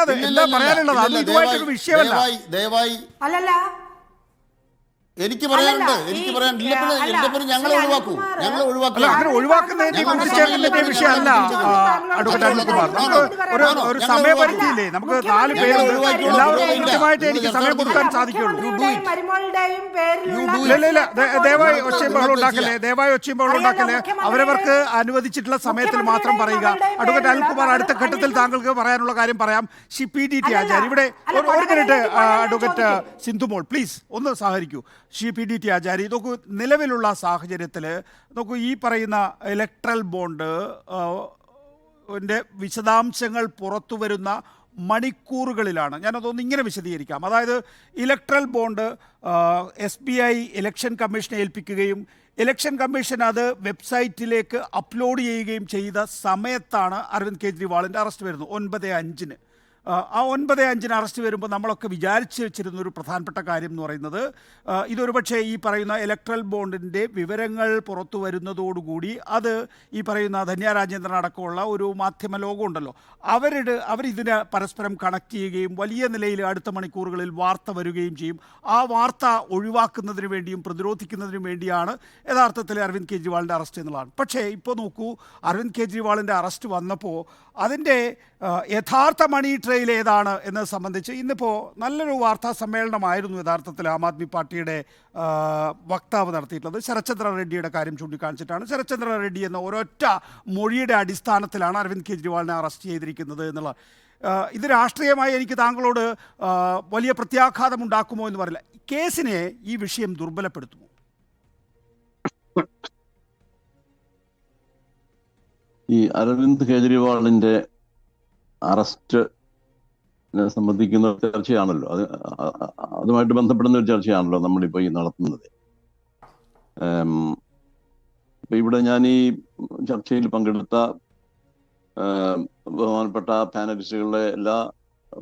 പറയാനുള്ളത്? അത് ഇതുമായിട്ടൊരു വിഷയമല്ല. ദയവായി അല്ലല്ല, എനിക്ക് പറയാനുണ്ട്. ഞങ്ങളെ ഒഴിവാക്കൂ. ഒഴിവാക്കുന്നതിനെ കുറിച്ച് വിഷയമല്ല അഡ്വക്കേറ്റ് അനിൽകുമാർ. ഒരു സമയപരിധിയില്ലേ? നമുക്ക് 4 പേര് എല്ലാവർക്കും കൃത്യമായിട്ട് എനിക്ക് സമയം കൊടുക്കാൻ സാധിക്കുള്ളൂ. ദയവായി ഒച്ചയും ബഹളം ഉണ്ടാക്കല്ലേ. അവരവർക്ക് അനുവദിച്ചിട്ടുള്ള സമയത്തിൽ മാത്രം പറയുക. അഡ്വക്കേറ്റ് അനിൽകുമാർ, അടുത്ത ഘട്ടത്തിൽ താങ്കൾക്ക് പറയാനുള്ള കാര്യം പറയാം. PDT ആചാര്യ ഇവിടെ ഒരു മിനിറ്റ്. അഡ്വക്കേറ്റ് സിന്ധുമോൾ പ്ലീസ് ഒന്ന് സഹകരിക്കൂ. PDT ആചാര്യ, നോക്കൂ, നിലവിലുള്ള സാഹചര്യത്തിൽ നോക്കൂ, ഈ പറയുന്ന ഇലക്ട്രൽ ബോണ്ട് വിശദാംശങ്ങൾ പുറത്തു വരുന്ന മണിക്കൂറുകളിലാണ്. ഞാനതൊന്ന് ഇങ്ങനെ വിശദീകരിക്കാം. അതായത് ഇലക്ട്രൽ ബോണ്ട് SBI ഇലക്ഷൻ കമ്മീഷനെ ഏൽപ്പിക്കുകയും ഇലക്ഷൻ കമ്മീഷൻ അത് വെബ്സൈറ്റിലേക്ക് അപ്ലോഡ് ചെയ്യുകയും ചെയ്ത സമയത്താണ് അരവിന്ദ് കെജ്രിവാളിൻ്റെ അറസ്റ്റ് വരുന്നത്. 9:05-ന്. ആ 9:05-ന് അറസ്റ്റ് വരുമ്പോൾ നമ്മളൊക്കെ വിചാരിച്ചു വെച്ചിരുന്ന ഒരു പ്രധാനപ്പെട്ട കാര്യം എന്ന് പറയുന്നത് ഇതൊരു പക്ഷേ ഈ പറയുന്ന ഇലക്ട്രൽ ബോണ്ടിൻ്റെ വിവരങ്ങൾ പുറത്തു വരുന്നതോടുകൂടി അത് ഈ പറയുന്ന ധന്യ രാജേന്ദ്രൻ അടക്കമുള്ള ഒരു മാധ്യമ ലോകമുണ്ടല്ലോ, അവരിതിനെ പരസ്പരം കണക്ട് ചെയ്യുകയും വലിയ നിലയിൽ അടുത്ത മണിക്കൂറുകളിൽ വാർത്ത വരികയും ചെയ്യും. ആ വാർത്ത ഒഴിവാക്കുന്നതിന് വേണ്ടിയും പ്രതിരോധിക്കുന്നതിനും വേണ്ടിയാണ് യഥാർത്ഥത്തിൽ അരവിന്ദ് കെജ്രിവാളിൻ്റെ അറസ്റ്റ് എന്നുള്ളതാണ്. പക്ഷേ ഇപ്പോൾ നോക്കൂ, അരവിന്ദ് കെജ്രിവാളിൻ്റെ അറസ്റ്റ് വന്നപ്പോൾ അതിൻ്റെ യഥാർത്ഥ മണി ഗാഡ്രയിൽ ഏതാണ് എന്നത് സംബന്ധിച്ച് ഇന്നിപ്പോൾ നല്ലൊരു വാർത്താ സമ്മേളനമായിരുന്നു യഥാർത്ഥത്തിൽ ആം ആദ്മി പാർട്ടിയുടെ വക്താവ് നടത്തിയിട്ടുള്ളത്. ശരത്ചന്ദ്ര റെഡ്ഡിയുടെ കാര്യം ചൂണ്ടിക്കാണിച്ചിട്ടാണ്. ശരത്ചന്ദ്ര റെഡ്ഡി എന്ന ഒരൊറ്റ മൊഴിയുടെ അടിസ്ഥാനത്തിലാണ് അരവിന്ദ് കെജ്രിവാളിനെ അറസ്റ്റ് ചെയ്തിരിക്കുന്നത് എന്നുള്ള ഇത് രാഷ്ട്രീയമായി എനിക്ക് താങ്കളോട് വലിയ പ്രത്യാഘാതം ഉണ്ടാക്കുമോ എന്ന് പറയില്ല. കേസിനെ ഈ വിഷയം ദുർബലപ്പെടുത്തുമോ? ഈ അരവിന്ദ് കെജ്രിവാളിന്റെ അറസ്റ്റ് സംബന്ധിക്കുന്ന ചർച്ചയാണല്ലോ, അതുമായിട്ട് ബന്ധപ്പെടുന്ന ഒരു ചർച്ചയാണല്ലോ നമ്മളിപ്പോൾ ഈ നടത്തുന്നത്. ഇപ്പം ഇവിടെ ഞാൻ ഈ ചർച്ചയിൽ പങ്കെടുത്ത ബഹുമാനപ്പെട്ട പാനലിസ്റ്റുകളുടെ എല്ലാ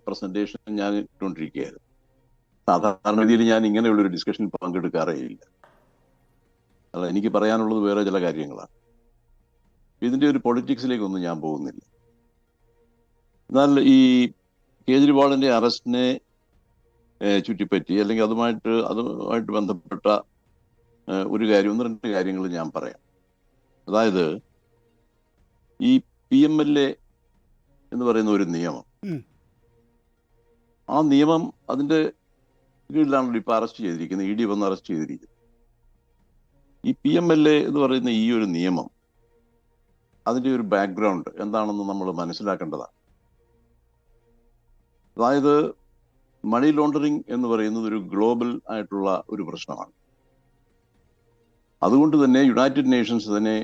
പ്രസന്റേഷനും ഞാൻ ഇട്ടുകൊണ്ടിരിക്കുകയായിരുന്നു. സാധാരണ രീതിയിൽ ഞാൻ ഇങ്ങനെയുള്ളൊരു ഡിസ്കഷനിൽ പങ്കെടുക്കാറേ ഇല്ല. അല്ല, എനിക്ക് പറയാനുള്ളത് വേറെ ചില കാര്യങ്ങളാണ്. ഇതിൻ്റെ ഒരു പൊളിറ്റിക്സിലേക്കൊന്നും ഞാൻ പോകുന്നില്ല. എന്നാൽ ഈ കേജ്രിവാളിൻ്റെ അറസ്റ്റിനെ ചുറ്റിപ്പറ്റി അല്ലെങ്കിൽ അതുമായിട്ട് ബന്ധപ്പെട്ട ഒരു കാര്യം, 1-2 കാര്യങ്ങൾ ഞാൻ പറയാം. അതായത് ഈ PMLA എന്ന് പറയുന്ന ഒരു നിയമം, ആ നിയമം അതിൻ്റെ കീഴിലാണല്ലോ ഇപ്പോൾ അറസ്റ്റ് ചെയ്തിരിക്കുന്നത്, ED വന്ന് അറസ്റ്റ് ചെയ്തിരിക്കുന്നത്. ഈ PMLA എന്ന് പറയുന്ന ഈ ഒരു നിയമം, അതിൻ്റെ ഒരു ബാക്ക്ഗ്രൗണ്ട് എന്താണെന്ന് നമ്മൾ മനസ്സിലാക്കേണ്ടതാണ്. അതായത് മണി ലോണ്ടറിങ് എന്ന് പറയുന്നത് ഒരു ഗ്ലോബൽ ആയിട്ടുള്ള ഒരു പ്രശ്നമാണ്. അതുകൊണ്ട് തന്നെ യുണൈറ്റഡ് നേഷൻസ് അതിനെ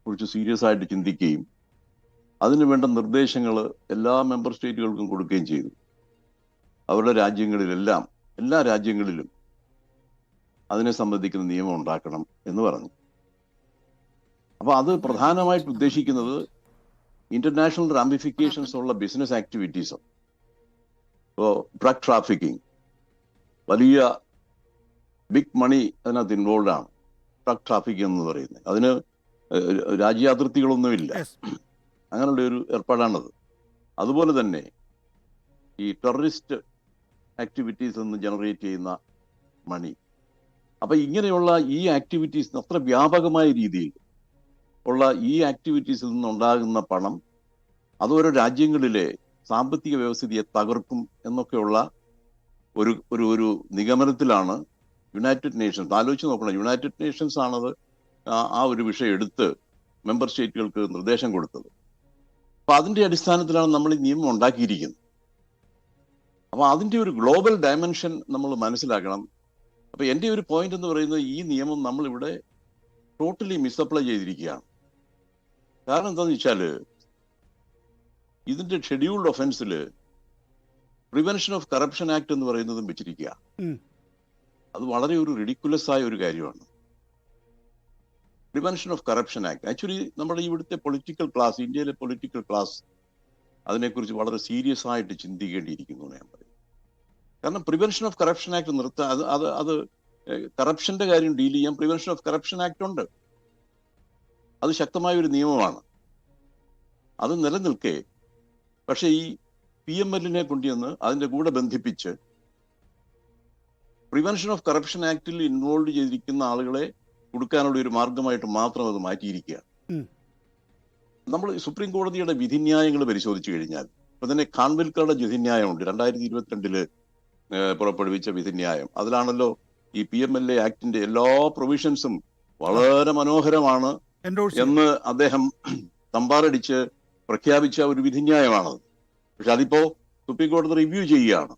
കുറിച്ച് സീരിയസ് ആയിട്ട് ചിന്തിക്കുകയും അതിന് വേണ്ട നിർദ്ദേശങ്ങൾ എല്ലാ മെമ്പർ സ്റ്റേറ്റുകൾക്കും കൊടുക്കുകയും ചെയ്തു. അവരുടെ രാജ്യങ്ങളിലെല്ലാം, എല്ലാ രാജ്യങ്ങളിലും അതിനെ സംബന്ധിക്കുന്ന നിയമം ഉണ്ടാക്കണം എന്ന് പറഞ്ഞു. അപ്പോൾ അത് പ്രധാനമായിട്ട് ഉദ്ദേശിക്കുന്നത് ഇന്റർനാഷണൽ റാമിഫിക്കേഷൻസ് ഉള്ള ബിസിനസ് ആക്ടിവിറ്റീസും, ഇപ്പോൾ ഡ്രഗ് ട്രാഫിക്കിംഗ്, വലിയ ബിഗ് മണി അതിനകത്ത് ഇൻവോൾവ് ആണ്. ഡ്രഗ് ട്രാഫിക്കിംഗ് എന്ന് പറയുന്നത് അതിന് രാജ്യാതിർത്തികളൊന്നുമില്ല, അങ്ങനെയുള്ള ഒരു ഏർപ്പാടാണത്. അതുപോലെ തന്നെ ഈ ടെററിസ്റ്റ് ആക്ടിവിറ്റീസ് നിന്ന് ജനറേറ്റ് ചെയ്യുന്ന മണി, അപ്പം ഇങ്ങനെയുള്ള ഈ ആക്ടിവിറ്റീസ് അത്ര വ്യാപകമായ രീതിയിൽ ഉള്ള ഈ ആക്ടിവിറ്റീസിൽ നിന്നുണ്ടാകുന്ന പണം അത് ഓരോ രാജ്യങ്ങളിലെ സാമ്പത്തിക വ്യവസ്ഥിതിയെ തകർക്കും എന്നൊക്കെയുള്ള ഒരു നിഗമനത്തിലാണ് യുണൈറ്റഡ് നേഷൻസ്. ആലോചിച്ച് നോക്കണം, യുണൈറ്റഡ് നേഷൻസ് ആണത് ആ ഒരു വിഷയം എടുത്ത് മെമ്പർ സ്റ്റേറ്റുകൾക്ക് നിർദ്ദേശം കൊടുത്തത്. അപ്പം അതിൻ്റെ അടിസ്ഥാനത്തിലാണ് നമ്മൾ ഈ നിയമം ഉണ്ടാക്കിയിരിക്കുന്നത്. അപ്പോൾ അതിൻ്റെ ഒരു ഗ്ലോബൽ ഡയമെൻഷൻ നമ്മൾ മനസ്സിലാക്കണം. അപ്പോൾ എൻ്റെ ഒരു പോയിന്റ് എന്ന് പറയുന്നത്, ഈ നിയമം നമ്മളിവിടെ ടോട്ടലി മിസ്അപ്ലൈ ചെയ്തിരിക്കുകയാണ്. കാരണം എന്താണെന്ന് വെച്ചാൽ ഇതിൻ്റെ ഷെഡ്യൂൾഡ് ഒഫൻസിൽ പ്രിവെൻഷൻ ഓഫ് കറപ്ഷൻ ആക്ട് എന്ന് പറയുന്നതും വെച്ചിരിക്കുക. അത് വളരെ ഒരു റിഡിക്കുലസ് ആയ ഒരു കാര്യമാണ്. Prevention of corruption act actually നമ്മുടെ ഇവിടുത്തെ പൊളിറ്റിക്കൽ ക്ലാസ്, ഇന്ത്യയിലെ പൊളിറ്റിക്കൽ ക്ലാസ് അതിനെക്കുറിച്ച് വളരെ സീരിയസ് ആയിട്ട് ചിന്തിക്കേണ്ടിയിരിക്കുന്നു എന്ന് ഞാൻ പറയും. കാരണം പ്രിവെൻഷൻ ഓഫ് കറപ്ഷൻ ആക്ട് നിർത്താൻ, അത് കറപ്ഷന്റെ കാര്യം ഡീൽ ചെയ്യാൻ പ്രിവെൻഷൻ ഓഫ് കറപ്ഷൻ ആക്ട് ഉണ്ട്. അത് ശക്തമായ ഒരു നിയമമാണ്, അത് നിലനിൽക്കെ. പക്ഷെ ഈ PMLനെ കൊണ്ടുവന്ന് അതിൻ്റെ കൂടെ ബന്ധിപ്പിച്ച് പ്രിവെൻഷൻ ഓഫ് കറപ്ഷൻ ആക്ടിൽ ഇൻവോൾവ് ചെയ്തിരിക്കുന്ന ആളുകളെ കൊടുക്കാനുള്ള ഒരു മാർഗമായിട്ട് മാത്രം അത് മാറ്റിയിരിക്കുകയാണ്. നമ്മൾ സുപ്രീം കോടതിയുടെ വിധിന്യായങ്ങൾ പരിശോധിച്ചു കഴിഞ്ഞാൽ, ഇപ്പൊ തന്നെ ഖാൻവിൽക്കറുടെ വിധിന്യായമുണ്ട്, 2022 പുറപ്പെടുവിച്ച വിധിന്യായം. അതിലാണല്ലോ ഈ PMLA ആക്ടിന്റെ എല്ലാ പ്രൊവിഷൻസും വളരെ മനോഹരമാണ് എന്ന് അദ്ദേഹം തമ്പാറടിച്ച് പ്രഖ്യാപിച്ച ഒരു വിധിന്യായമാണത്. പക്ഷെ അതിപ്പോ സുപ്രീം കോടതി റിവ്യൂ ചെയ്യുകയാണ്.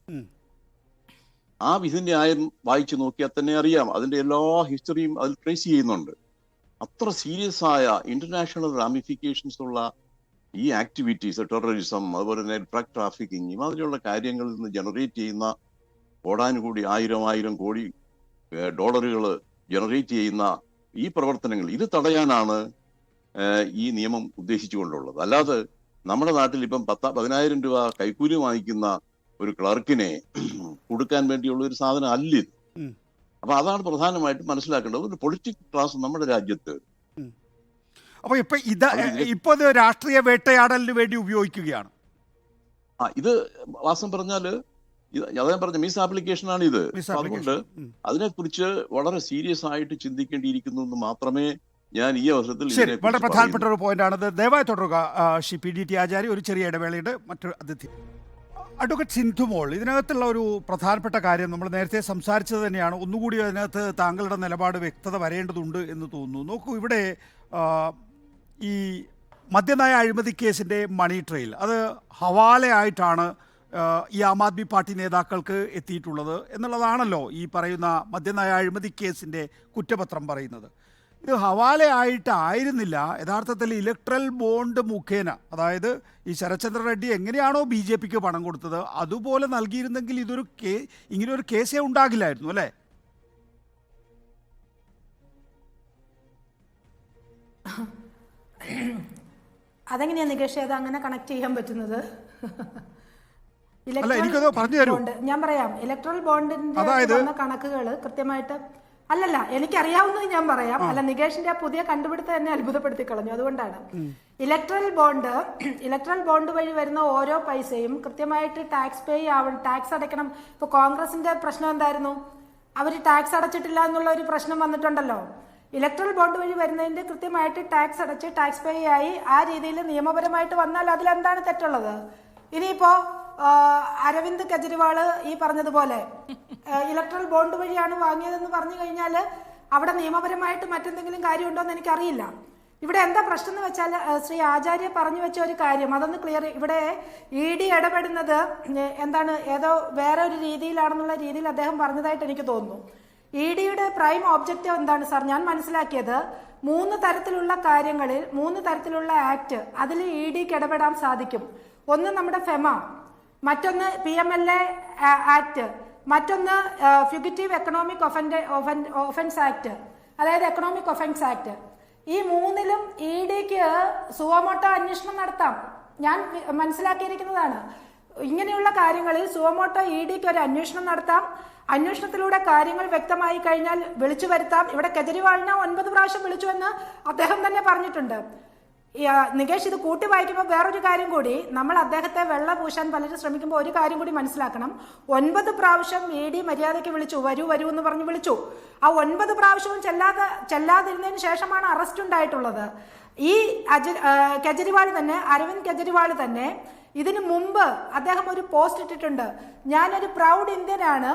ആ വിധിന്യായം വായിച്ചു നോക്കിയാൽ തന്നെ അറിയാം, അതിന്റെ എല്ലാ ഹിസ്റ്ററിയും അതിൽ ട്രേസ് ചെയ്യുന്നുണ്ട്. അത്ര സീരിയസ് ആയ ഇന്റർനാഷണൽ റാമിഫിക്കേഷൻസ് ഉള്ള ഈ ആക്ടിവിറ്റീസ്, ടെററിസം, അതുപോലെ തന്നെ ഡ്രഗ് ട്രാഫിക്കിംഗ്, ഇമാതിരിയുള്ള കാര്യങ്ങളിൽ നിന്ന് ജനറേറ്റ് ചെയ്യുന്ന കോടാനുകൂടി 1000 കോടി ഡോളറുകൾ ജനറേറ്റ് ചെയ്യുന്ന ഈ പ്രവർത്തനങ്ങൾ, ഇത് തടയാനാണ് ഈ നിയമം ഉദ്ദേശിച്ചുകൊണ്ടുള്ളത്. അല്ലാതെ നമ്മുടെ നാട്ടിൽ ഇപ്പം 10,000 രൂപ കൈക്കൂലി വാങ്ങിക്കുന്ന ഒരു ക്ലർക്കിനെ കൊടുക്കാൻ വേണ്ടിയുള്ള ഒരു സാധനം അല്ല ഇത്. അപ്പൊ അതാണ് പ്രധാനമായിട്ടും മനസ്സിലാക്കേണ്ടത്. ഒരു പൊളിറ്റിക്കൽ ക്ലാസ് നമ്മുടെ രാജ്യത്ത്. അപ്പൊ ഇപ്പൊ ഇത് രാഷ്ട്രീയ വേട്ടയാടലിന് വേണ്ടി ഉപയോഗിക്കുകയാണ്. ഇത് വാസം പറഞ്ഞാല് ഞാൻ പറഞ്ഞ മിസ് ആപ്ലിക്കേഷൻ ആണ് ഇത്. അതുകൊണ്ട് അതിനെക്കുറിച്ച് വളരെ സീരിയസ് ആയിട്ട് ചിന്തിക്കേണ്ടിയിരിക്കുന്നു എന്ന് മാത്രമേ ഞാൻ ഈ അവസരത്തിൽ. ശരി, വളരെ പ്രധാനപ്പെട്ട ഒരു പോയിന്റ് ആണ്. ദയവായി തുടരുക ശ്രീ PDT ആചാര്യ. ഒരു ചെറിയ ഇടവേളയുടെ മറ്റൊരു അതിഥി. അഡ്വക്കേറ്റ് സിന്ധുമോൾ, ഇതിനകത്തുള്ള ഒരു പ്രധാനപ്പെട്ട കാര്യം നമ്മൾ നേരത്തെ സംസാരിച്ചത് തന്നെയാണ്. ഒന്നുകൂടി അതിനകത്ത് താങ്കളുടെ നിലപാട് വ്യക്തത വരേണ്ടതുണ്ട് എന്ന് തോന്നുന്നു. നോക്കൂ, ഇവിടെ ഈ മദ്യനയ അഴിമതി കേസിൻ്റെ മണി ട്രെയിൽ അത് ഹവാലയായിട്ടാണ് ഈ ആം ആദ്മി പാർട്ടി നേതാക്കൾക്ക് എത്തിയിട്ടുള്ളത് എന്നുള്ളതാണല്ലോ ഈ പറയുന്ന മദ്യനയ അഴിമതി കേസിൻ്റെ കുറ്റപത്രം പറയുന്നത്. ഇത് ഹവാലയായിട്ടായിരുന്നില്ല, യഥാർത്ഥത്തിൽ ഇലക്ട്രൽ ബോണ്ട് മുഖേന, അതായത് ഈ ശരത്ചന്ദ്ര റെഡ്ഡി എങ്ങനെയാണോ BJPക്ക് പണം കൊടുത്തത് അതുപോലെ നൽകിയിരുന്നെങ്കിൽ ഇങ്ങനെയൊരു കേസേ ഉണ്ടാകില്ലായിരുന്നു, അല്ലേ? അതെങ്ങനെയാ നികേഷ് അത് അങ്ങനെ കണക്ട് ചെയ്യാൻ പറ്റുന്നത്? അല്ല, എനിക്കത് പറഞ്ഞു തരൂ. ഞാൻ പറയാം. ഇലക്ട്രൽ ബോണ്ടിന്റെ കണക്കുകൾ കൃത്യമായിട്ട് അല്ലല്ല, എനിക്കറിയാവുന്നത് ഞാൻ പറയാം. അല്ല, നികേഷിന്റെ ആ പുതിയ കണ്ടുപിടുത്തം എന്നെ അത്ഭുതപ്പെടുത്തി കളഞ്ഞു. അതുകൊണ്ടാണ് ഇലക്ട്രൽ ബോണ്ട് വഴി വരുന്ന ഓരോ പൈസയും കൃത്യമായിട്ട് ടാക്സ് അടയ്ക്കണം. ഇപ്പൊ കോൺഗ്രസിന്റെ പ്രശ്നം എന്തായിരുന്നു? അവര് ടാക്സ് അടച്ചിട്ടില്ല എന്നുള്ള ഒരു പ്രശ്നം വന്നിട്ടുണ്ടല്ലോ. ഇലക്ട്രൽ ബോണ്ട് വഴി വരുന്നതിന്റെ കൃത്യമായിട്ട് ടാക്സ് അടച്ച് ടാക്സ് പേ ആയി ആ രീതിയിൽ നിയമപരമായിട്ട് വന്നാൽ അതിലെന്താണ് തെറ്റുള്ളത്? ഇനിയിപ്പോ അരവിന്ദ് കെജ്രിവാള് ഈ പറഞ്ഞതുപോലെ ഇലക്ട്രൽ ബോണ്ട് വഴിയാണ് വാങ്ങിയതെന്ന് പറഞ്ഞു കഴിഞ്ഞാൽ അവിടെ നിയമപരമായിട്ട് മറ്റെന്തെങ്കിലും കാര്യമുണ്ടോ എന്ന് എനിക്കറിയില്ല. ഇവിടെ എന്താ പ്രശ്നം എന്ന് വെച്ചാൽ ശ്രീ ആചാര്യ പറഞ്ഞു വെച്ച ഒരു കാര്യം അതൊന്ന് ക്ലിയർ. ഇവിടെ ED ഇടപെടുന്നത് എന്താണ്, ഏതോ വേറെ ഒരു രീതിയിലാണെന്നുള്ള രീതിയിൽ അദ്ദേഹം പറഞ്ഞതായിട്ട് എനിക്ക് തോന്നുന്നു. EDയുടെ പ്രൈം ഒബ്ജക്റ്റീവ് എന്താണ് സാർ? ഞാൻ മനസ്സിലാക്കിയത് 3 തരത്തിലുള്ള കാര്യങ്ങളിൽ 3 തരത്തിലുള്ള ആക്ട് അതിൽ EDക്ക് ഇടപെടാൻ സാധിക്കും. ഒന്ന് നമ്മുടെ ഫെമ, മറ്റൊന്ന് PMLA ആക്ട്, മറ്റൊന്ന് ഫ്യൂഗിറ്റീവ് എക്കണോമിക് ഒഫൻസ് ആക്ട്, അതായത് എക്കണോമിക് ഒഫൻസ് ആക്ട്. ഈ 3ലും EDക്ക് സുവമോട്ടോ അന്വേഷണം നടത്താം. ഞാൻ മനസ്സിലാക്കിയിരിക്കുന്നതാണ്. ഇങ്ങനെയുള്ള കാര്യങ്ങളിൽ സുവമോട്ടോ EDക്ക് ഒരു അന്വേഷണം നടത്താം. അന്വേഷണത്തിലൂടെ കാര്യങ്ങൾ വ്യക്തമായി കഴിഞ്ഞാൽ വിളിച്ചു വരുത്താം. ഇവിടെ കെജ്രിവാളിനെ 9 പ്രാവശ്യം വിളിച്ചുവെന്ന് അദ്ദേഹം തന്നെ പറഞ്ഞിട്ടുണ്ട്. നികേഷ്, ഇത് കൂട്ടി വായിക്കുമ്പോൾ വേറൊരു കാര്യം കൂടി, നമ്മൾ അദ്ദേഹത്തെ വെള്ള പൂശാൻ പലരും ശ്രമിക്കുമ്പോൾ ഒരു കാര്യം കൂടി മനസ്സിലാക്കണം. 9 പ്രാവശ്യം ED മര്യാദയ്ക്ക് വിളിച്ചു, വരൂ എന്ന് പറഞ്ഞ് വിളിച്ചു. ആ 9 പ്രാവശ്യവും ചെല്ലാതിരുന്നതിന് ശേഷമാണ് അറസ്റ്റ് ഉണ്ടായിട്ടുള്ളത്. ഈ കെജ്രിവാൾ തന്നെ, അരവിന്ദ് കെജ്രിവാൾ തന്നെ ഇതിനു മുമ്പ് അദ്ദേഹം ഒരു പോസ്റ്റ് ഇട്ടിട്ടുണ്ട്. ഞാനൊരു പ്രൗഡ് ഇന്ത്യനാണ്.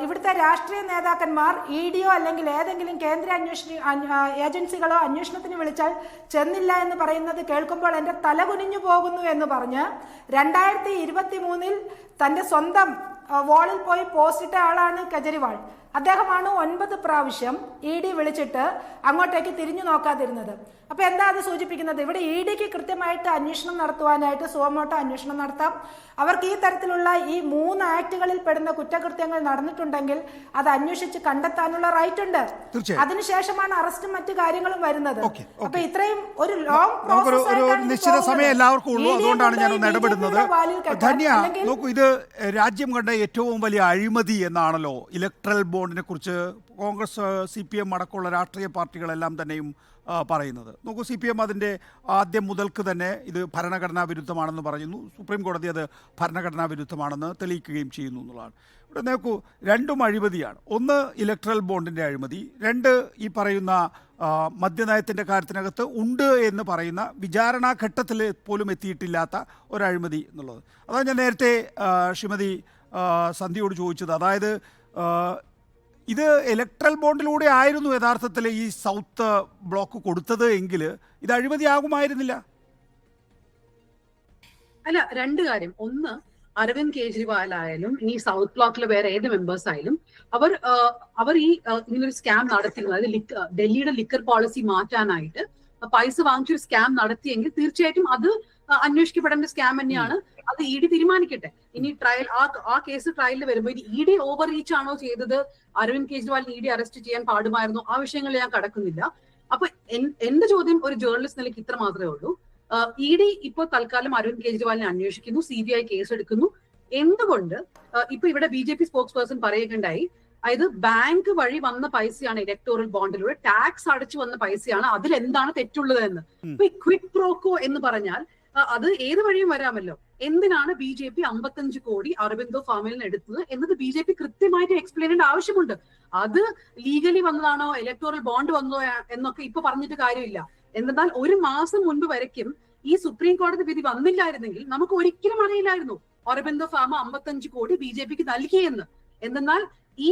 ഇവിടുത്തെ രാഷ്ട്രീയ നേതാക്കന്മാർ EDയോ അല്ലെങ്കിൽ ഏതെങ്കിലും കേന്ദ്ര ഏജൻസികളോ അന്വേഷണത്തിന് വിളിച്ചാൽ ചെന്നില്ല എന്ന് പറയുന്നത് കേൾക്കുമ്പോൾ എൻ്റെ തല കുനിഞ്ഞു പോകുന്നു എന്ന് പറഞ്ഞ് 2023 തന്റെ സ്വന്തം വാളിൽ പോയി പോസ്റ്റിട്ട ആളാണ് കെജ്രിവാൾ. അദ്ദേഹമാണ് 9 പ്രാവശ്യം ED വിളിച്ചിട്ട് അങ്ങോട്ടേക്ക് തിരിഞ്ഞു നോക്കാതിരുന്നത്. അപ്പൊ എന്താ അത് സൂചിപ്പിക്കുന്നത്? ഇവിടെ EDക്ക് കൃത്യമായിട്ട് അന്വേഷണം നടത്തുവാനായിട്ട് സുവമോട്ടോ അന്വേഷണം നടത്താം. അവർക്ക് ഈ തരത്തിലുള്ള ഈ 3 ആക്ടുകളിൽ പെടുന്ന കുറ്റകൃത്യങ്ങൾ നടന്നിട്ടുണ്ടെങ്കിൽ അത് അന്വേഷിച്ച് കണ്ടെത്താനുള്ള റൈറ്റ് ഉണ്ട്. അതിനുശേഷമാണ് അറസ്റ്റും മറ്റു കാര്യങ്ങളും വരുന്നത്. അപ്പൊ ഇത്രയും ഒരു ലോങ് പ്രോസസ് നിശ്ചിത സമയം എല്ലാവർക്കും ഉള്ളൂ, അതുകൊണ്ടാണ് ഞാൻ ഒന്ന് ഇടപെടുന്നത്. ധന്യ, നോക്കൂ, ഇത് രാജ്യം കണ്ട ഏറ്റവും വലിയ അഴിമതി എന്നാണല്ലോ ഇലക്ട്രൽ ബോണ്ടിനെ കുറിച്ച് കോൺഗ്രസ്, CPM അടക്കമുള്ള രാഷ്ട്രീയ പാർട്ടികളെല്ലാം തന്നെയും പറയുന്നത്. നോക്കൂ, CPM അതിൻ്റെ ആദ്യം മുതൽക്ക് തന്നെ ഇത് ഭരണഘടനാ വിരുദ്ധമാണെന്ന് പറയുന്നു. സുപ്രീം കോടതി അത് ഭരണഘടനാ വിരുദ്ധമാണെന്ന് തെളിയിക്കുകയും ചെയ്യുന്നു എന്നുള്ളതാണ്. ഇവിടെ നോക്കൂ, 2 അഴിമതിയാണ്. ഒന്ന് ഇലക്ട്രൽ ബോണ്ടിൻ്റെ അഴിമതി, 2 ഈ പറയുന്ന മദ്യനയത്തിൻ്റെ കാര്യത്തിനകത്ത് ഉണ്ട് എന്ന് പറയുന്ന വിചാരണാഘട്ടത്തിൽ പോലും എത്തിയിട്ടില്ലാത്ത ഒരു അഴിമതി എന്നുള്ളത്. അതാണ് ഞാൻ നേരത്തെ ശ്രീമതി സന്ധ്യയോട് ചോദിച്ചത്. അതായത് ഇത് ഇലക്ട്രൽ ബോണ്ടിലൂടെ ആയിരുന്നു യഥാർത്ഥത്തിൽ ഈ സൗത്ത് ബ്ലോക്ക് കൊടുത്തത് എങ്കിൽ ഇത് അഴിമതിയാകുമായിരുന്നില്ല. അല്ല, 2 കാര്യം. ഒന്ന്, അരവിന്ദ് കെജ്രിവാൾ ആയാലും ഇനി സൗത്ത് ബ്ലോക്കിലെ വേറെ ഏത് മെമ്പേഴ്സ് ആയാലും അവർ ഈ ഇങ്ങനൊരു സ്കാം നടത്തിയിരുന്നത്, അതായത് ഡൽഹിയുടെ ലിക്കർ പോളിസി മാറ്റാനായിട്ട് പൈസ വാങ്ങിച്ചൊരു സ്കാം നടത്തിയെങ്കിൽ തീർച്ചയായിട്ടും അത് അന്വേഷിക്കപ്പെടേണ്ട സ്കാം തന്നെയാണ്. അത് ED തീരുമാനിക്കട്ടെ. ഇനി ട്രയൽ ആ കേസ് ട്രയലിൽ വരുമ്പോൾ ഇത് ED ഓവർ റീച്ച് ആണോ ചെയ്തത്, അരവിന്ദ് കെജ്രിവാളിന് ED അറസ്റ്റ് ചെയ്യാൻ പാടുമായിരുന്നു, ആ വിഷയങ്ങളിൽ ഞാൻ കടക്കുന്നില്ല. അപ്പൊ എന്റെ ചോദ്യം ഒരു ജേർണലിസ്റ്റ് നിലയ്ക്ക് ഇത്ര മാത്രമേ ഉള്ളൂ. ED ഇപ്പോൾ തൽക്കാലം അരവിന്ദ് കെജ്രിവാളിനെ അന്വേഷിക്കുന്നു, CBI കേസ് എടുക്കുന്നു. എന്തുകൊണ്ട് ഇപ്പൊ ഇവിടെ BJP സ്പോക്സ് പേഴ്സൺ പറയുകയുണ്ടായി, അതായത് ബാങ്ക് വഴി വന്ന പൈസയാണ് ഇലക്ടോറൽ ബോണ്ടിലൂടെ ടാക്സ് അടച്ചു വന്ന പൈസയാണ്, അതിൽ എന്താണ് തെറ്റുള്ളത് എന്ന്. ഇപ്പൊ ഈ ക്വിക്ക് പ്രോക്കോ എന്ന് പറഞ്ഞാൽ അത് ഏത് വഴിയും വരാമല്ലോ. എന്തിനാണ് BJP 55 കോടി അരബിന്ദോ ഫാമിൽ നിന്ന് എടുത്തത് എന്നത് BJP കൃത്യമായിട്ട് എക്സ്പ്ലെയിൻ ചെയ്യേണ്ട ആവശ്യമുണ്ട്. അത് ലീഗലി വന്നതാണോ ഇലക്ടോറൽ ബോണ്ട് വന്നോ എന്നൊക്കെ ഇപ്പൊ പറഞ്ഞിട്ട് കാര്യമില്ല. എന്നാൽ 1 മാസം മുൻപ് വരയ്ക്കും ഈ സുപ്രീം കോടതി വിധി വന്നില്ലായിരുന്നെങ്കിൽ നമുക്ക് ഒരിക്കലും അറിയില്ലായിരുന്നു. ഓറബിന്ദോ ഫാർമ 55 കോടി BJP നൽകിയെന്ന്. എന്നാൽ ഈ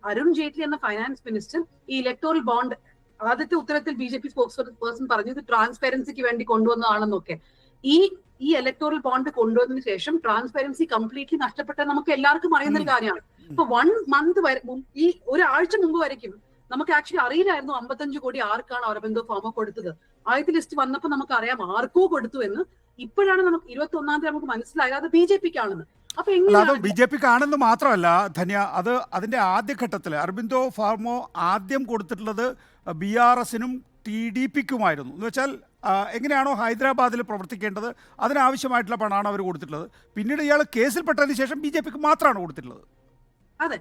അരുൺ ജെയ്റ്റ്ലി എന്ന ഫൈനാൻസ് മിനിസ്റ്റർ ഈ ഇലക്ടോറൽ ബോണ്ട് ആദ്യത്തെ ഉത്തരത്തിൽ BJP സ്പോക്സ് പേഴ്സൺ പറഞ്ഞു ഇത് ട്രാൻസ്പെറൻസിക്ക് വേണ്ടി കൊണ്ടുവന്നതാണെന്നൊക്കെ. ഈ ഇലക്ടോറൽ ബോണ്ട് കൊണ്ടുവന്നതിന് ശേഷം ട്രാൻസ്പെറൻസി കംപ്ലീറ്റ്ലി നഷ്ടപ്പെട്ട നമുക്ക് എല്ലാവർക്കും അറിയുന്ന ഒരു കാര്യമാണ്. ഇപ്പൊ 1 മന്ത് വരെ ഈ ഒരാഴ്ച മുമ്പ് വരയ്ക്കും നമുക്ക് ആക്ച്വലി അറിയില്ലായിരുന്നു 55 കോടി ആർക്കാണ് ഓറബിന്ദോ ഫാർമ കൊടുത്തത്. ആദ്യത്തെ ലിസ്റ്റ് വന്നപ്പോൾ നമുക്ക് അറിയാം ആർക്കോ കൊടുത്തു എന്ന്. ഇപ്പോഴാണ് നമുക്ക് 21-ാം തീയതി നമുക്ക് മനസ്സിലായത് അത് BJP-ക്കാണെന്ന്. അപ്പൊ അത് BJP ആണെന്ന് മാത്രമല്ല ധന്യ, അത് അതിന്റെ ആദ്യഘട്ടത്തിൽ അരബിന്ദോ ഫാർമോ ആദ്യം കൊടുത്തിട്ടുള്ളത് BRS-നും TDP-ക്കുമായിരുന്നു. എന്ന് വെച്ചാൽ എങ്ങനെയാണോ ഹൈദരാബാദിൽ പ്രവർത്തിക്കേണ്ടത് അതിനാവശ്യമായിട്ടുള്ള പണമാണ് അവർ കൊടുത്തിട്ടുള്ളത്. പിന്നീട് ഇയാൾ കേസിൽപ്പെട്ടതിന് ശേഷം BJP-ക്ക് മാത്രമാണ് കൊടുത്തിട്ടുള്ളത്. അതെ,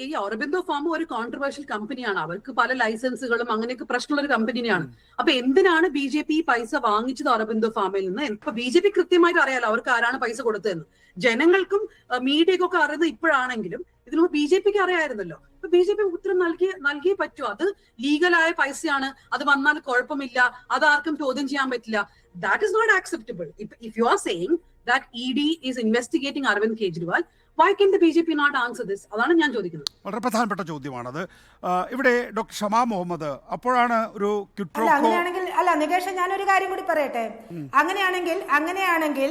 ഈ ഓറബിന്ദോ ഫാർമ ഒരു കോൺട്രവേഴ്ഷ്യൽ കമ്പനിയാണ്. അവർക്ക് പല ലൈസൻസുകളും അങ്ങനെയൊക്കെ പ്രശ്നമുള്ള ഒരു കമ്പനിയാണ്. അപ്പൊ എന്തിനാണ് BJP പൈസ വാങ്ങിച്ചത് ഓറബിന്ദോ ഫാർമയിൽ നിന്ന്? ഇപ്പൊ BJP കൃത്യമായിട്ട് അറിയാലോ അവർക്ക് ആരാണ് പൈസ കൊടുത്തതെന്ന്. ജനങ്ങൾക്കും മീഡിയക്കൊക്കെ അറിയുന്നത് ഇപ്പോഴാണെങ്കിലും ഇതിന് BJP-ക്ക് അറിയാമായിരുന്നല്ലോ. ഇപ്പൊ BJP ഉത്തരം നൽകിയേ പറ്റൂ. അത് ലീഗലായ പൈസയാണ്, അത് വന്നാൽ കുഴപ്പമില്ല, അത് ആർക്കും ചോദ്യം ചെയ്യാൻ പറ്റില്ല. That is not acceptable. If you are saying that ED is investigating Arvind Kejriwal, why can the BJP not answer this? അതാണ് ഞാൻ ചോദിക്കുന്നത്. വളരെ പ്രധാനപ്പെട്ട ചോദ്യമാണത്. ഇവിടെ ഡോക്ടർ ഷമാ മുഹമ്മദ് അപ്പോഴാണ് ഒരു അല്ല നികേഷ്, ഞാനൊരു കാര്യം കൂടി പറയട്ടെ. അങ്ങനെയാണെങ്കിൽ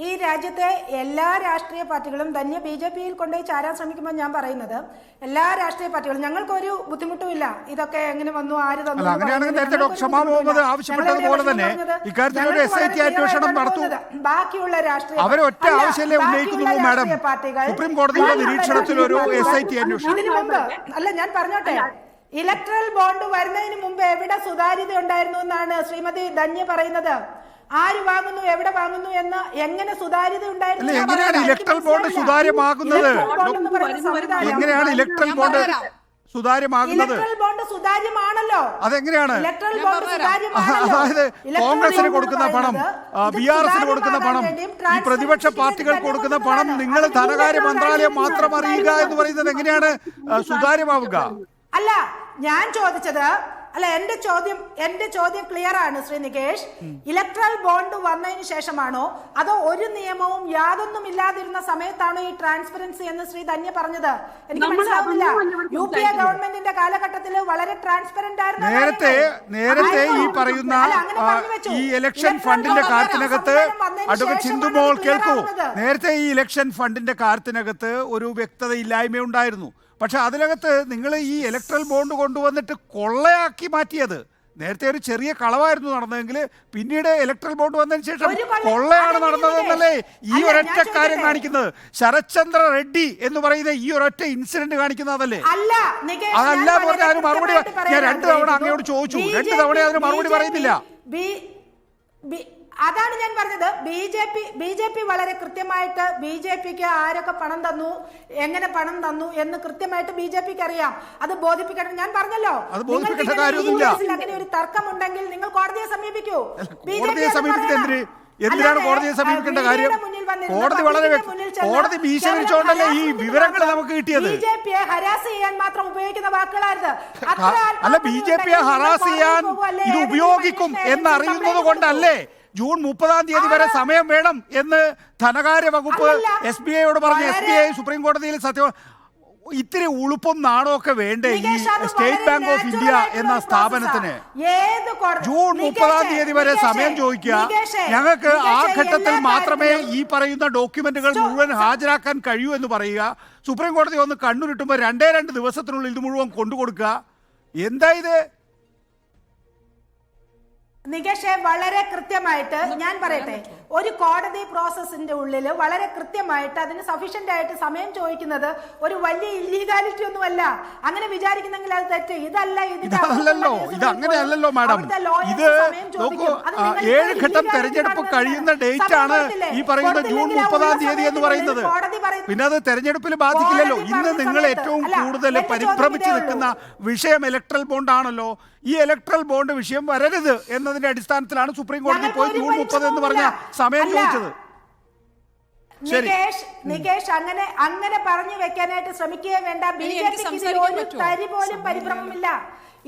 ഈ രാജ്യത്തെ എല്ലാ രാഷ്ട്രീയ പാർട്ടികളും തന്നെ BJP-യിൽ കൊണ്ടുപോയി ചാരാൻ ശ്രമിക്കുമ്പോൾ ഞാൻ പറയുന്നത് എല്ലാ രാഷ്ട്രീയ പാർട്ടികളും ഞങ്ങൾക്കൊരു ബുദ്ധിമുട്ടുമില്ല ഇതൊക്കെ എങ്ങനെ വന്നു ആര് തന്നു. അങ്ങനെയാണെങ്കിൽ നേരത്തെ ഡോക്ടർ ഷമാ മുഹമ്മദ് ആവശ്യപ്പെട്ടതുപോലെ തന്നെ ഇക്കാര്യത്തിൽ ഒരു SIT അന്വേഷണം നടത്തും. ബാക്കിയുള്ള രാഷ്ട്രീയ അവരൊറ്റ ആവശ്യമല്ലേ ഉന്നയിക്കുന്നുള്ളൂ മാഡം. സുപ്രീം കോടതിയുടെ നിരീക്ഷണത്തിൽ ഒരു SIT അന്വേഷണം. ഇതിനു മുമ്പ് അല്ല ഞാൻ പറഞ്ഞോട്ടെ, ഇലക്ട്രൽ ബോണ്ട് വരുന്നതിന് മുമ്പ് എവിടെ സുതാര്യത ഉണ്ടായിരുന്നു എന്നാണ് ശ്രീമതി ധന്യ പറയുന്നത്. ആര് വാങ്ങുന്നു, എവിടെ വാങ്ങുന്നു എന്ന് എങ്ങനെ സുതാര്യത ഉണ്ടായിരുന്നു? എങ്ങനെയാണ് ഇലക്ട്രൽ ബോണ്ട് സുതാര്യമാകുന്നത്? എങ്ങനെയാണ് ഇലക്ട്രൽ ബോണ്ട് സുതാര്യമാകുന്നത്? ഇലക്ട്രൽ ബോണ്ട് സുതാര്യമാണല്ലോ. അതെങ്ങനെയാണ്? ഇലക്ട്രൽ ബോണ്ട് സുതാര്യമാണല്ലോ. അതായത് കോൺഗ്രസിന് കൊടുക്കുന്ന പണം, BRS-ന് കൊടുക്കുന്ന പണം, ഈ പ്രതിപക്ഷ പാർട്ടികൾക്ക് കൊടുക്കുന്ന പണം നിങ്ങൾ ധനകാര്യ മന്ത്രാലയം മാത്രം അറിയുക എന്ന് പറയുന്നത് എങ്ങനെയാണ് സുതാര്യമാവുക? അല്ല ഞാൻ ചോദിച്ചത്, അല്ല എന്റെ ചോദ്യം ക്ലിയർ ആണ് ശ്രീ നികേഷ്. ഇലക്ട്രൽ ബോണ്ട് വന്നതിന് ശേഷമാണോ അതോ ഒരു നിയമവും യാതൊന്നും ഇല്ലാതിരുന്ന സമയത്താണോ ഈ ട്രാൻസ്പെറൻസി എന്ന് ശ്രീ ധന്യ പറഞ്ഞത്? എനിക്ക് മനസ്സിലാവുന്നില്ല. UPA ഗവൺമെന്റിന്റെ കാലഘട്ടത്തിൽ വളരെ ട്രാൻസ്പെറന്റ് ആയിരുന്നു. നേരത്തെ ഈ പറയുന്ന ഈ ഇലക്ഷൻ ഫണ്ടിന്റെ കാര്യത്തിനകത്ത് അഡ്വക്കേറ്റ് സിന്ധുമോൾ കേൾക്കൂ, നേരത്തെ ഈ ഇലക്ഷൻ ഫണ്ടിന്റെ കാര്യത്തിനകത്ത് ഒരു വ്യക്തതയില്ലായ്മ ഉണ്ടായിരുന്നു. പക്ഷെ അതിനകത്ത് നിങ്ങൾ ഈ ഇലക്ട്രൽ ബോണ്ട് കൊണ്ടുവന്നിട്ട് കൊള്ളയാക്കി മാറ്റിയത്. നേരത്തെ ഒരു ചെറിയ കളവായിരുന്നു നടന്നതെങ്കിൽ പിന്നീട് ഇലക്ട്രൽ ബോണ്ട് വന്നതിന് ശേഷം കൊള്ളയാണ് നടന്നതെന്നല്ലേ ഈ ഒരൊറ്റ കാര്യം കാണിക്കുന്നത്? ശരത്ചന്ദ്ര റെഡ്ഡി എന്ന് പറയുന്ന ഈ ഒരൊറ്റ ഇൻസിഡന്റ് കാണിക്കുന്നതല്ലേ? അതല്ല പറഞ്ഞ അതിന് മറുപടി ഞാൻ 2 തവണ അങ്ങയോട് ചോദിച്ചു, 2 തവണ അതിന് മറുപടി പറയുന്നില്ല. അതാണ് ഞാൻ പറഞ്ഞത്. BJP വളരെ കൃത്യമായിട്ട് BJP-ക്ക് ആരൊക്കെ പണം തന്നു, എങ്ങനെ പണം തന്നു എന്ന് കൃത്യമായിട്ട് BJP-ക്ക് അറിയാം. അത് ബോധിപ്പിക്കണം. ഞാൻ പറഞ്ഞല്ലോ, അങ്ങനെ ഒരു തർക്കമുണ്ടെങ്കിൽ നിങ്ങൾ കോടതിയെ സമീപിക്കൂ. എന്തിനാണ് കോടതിയെ സമീപിക്കേണ്ട കാര്യം? കോടതി വളരെ കോടതി ഭീഷണിച്ചോണ്ടല്ലേ ഈ വിവരങ്ങൾ നമുക്ക് കിട്ടിയത്. BJP-യെ ഹരാസ് ചെയ്യാൻ മാത്രം ഉപയോഗിക്കുന്ന വാക്കുകളായിരുന്നു. അല്ല, BJP-യെ ഹറാസ് ചെയ്യാൻ ഇത് ഉപയോഗിക്കും എന്നറിയുന്നത് കൊണ്ടല്ലേ ജൂൺ 30-ാം തീയതി വരെ സമയം വേണം എന്ന് ധനകാര്യ വകുപ്പ് SBI-യോട് പറഞ്ഞു. SBI സുപ്രീം കോടതിയിൽ ഇത്തിരി ഉളുപ്പും നാണമൊക്കെ വേണ്ടേ ഈ സ്റ്റേറ്റ് ബാങ്ക് ഓഫ് ഇന്ത്യ എന്ന സ്ഥാപനത്തിന്? ജൂൺ 30-ാം തീയതി വരെ സമയം ചോദിക്കുക. ഞങ്ങൾക്ക് ആ ഘട്ടത്തിൽ മാത്രമേ ഈ പറയുന്ന ഡോക്യുമെന്റുകൾ മുഴുവൻ ഹാജരാക്കാൻ കഴിയൂ എന്ന് പറയുക. സുപ്രീം കോടതി ഒന്ന് കണ്ണുരുട്ടുമ്പോൾ 2 ദിവസത്തിനുള്ളിൽ ഇത് മുഴുവൻ കൊണ്ടുകൊടുക്കുക. എന്താ ഇത്? നികേഷെ, വളരെ കൃത്യമായിട്ട് ഞാൻ പറയട്ടെ, ഒരു കോടതി പ്രോസസ്സിന്റെ ഉള്ളിൽ വളരെ കൃത്യമായിട്ട് അതിന് സഫീഷ്യന്റ് ആയിട്ട് സമയം ചോദിക്കുന്നത് ഒരു വലിയ ഇല്ലീഗാലിറ്റി ഒന്നുമല്ല. അങ്ങനെ വിചാരിക്കുന്നെങ്കിൽ അത് തെറ്റ്. ഇതല്ലല്ലോ, ഇത് അങ്ങനെയല്ലോ മാഡം. ഇത് നോക്കൂ, 7 ഘട്ടം തെരഞ്ഞെടുപ്പ് കഴിയുന്ന ഡേറ്റ് ആണ് ഈ പറയുന്ന ജൂൺ 30-ാം തീയതി എന്ന് പറയുന്നത്. പിന്നെ അത് തെരഞ്ഞെടുപ്പിൽ ബാധിക്കില്ലല്ലോ. ഇന്ന് നിങ്ങൾ ഏറ്റവും കൂടുതൽ പരിഭ്രമിച്ച് നിൽക്കുന്ന വിഷയം ഇലക്ട്രൽ ബോണ്ട് ആണല്ലോ. ഈ ഇലക്ട്രൽ ബോണ്ട് വിഷയം വരരുത് എന്നതിന്റെ അടിസ്ഥാനത്തിലാണ് സുപ്രീം കോടതി പോയി ജൂൺ 30 എന്ന് പറഞ്ഞ സമയം ചോദിച്ചത്. നികേഷ് അങ്ങനെ പറഞ്ഞു വെക്കാനായിട്ട് ശ്രമിക്കുകയും വേണ്ട. BJP-ക്ക് ഒരു തരി പോലും പരിഭ്രമമില്ല.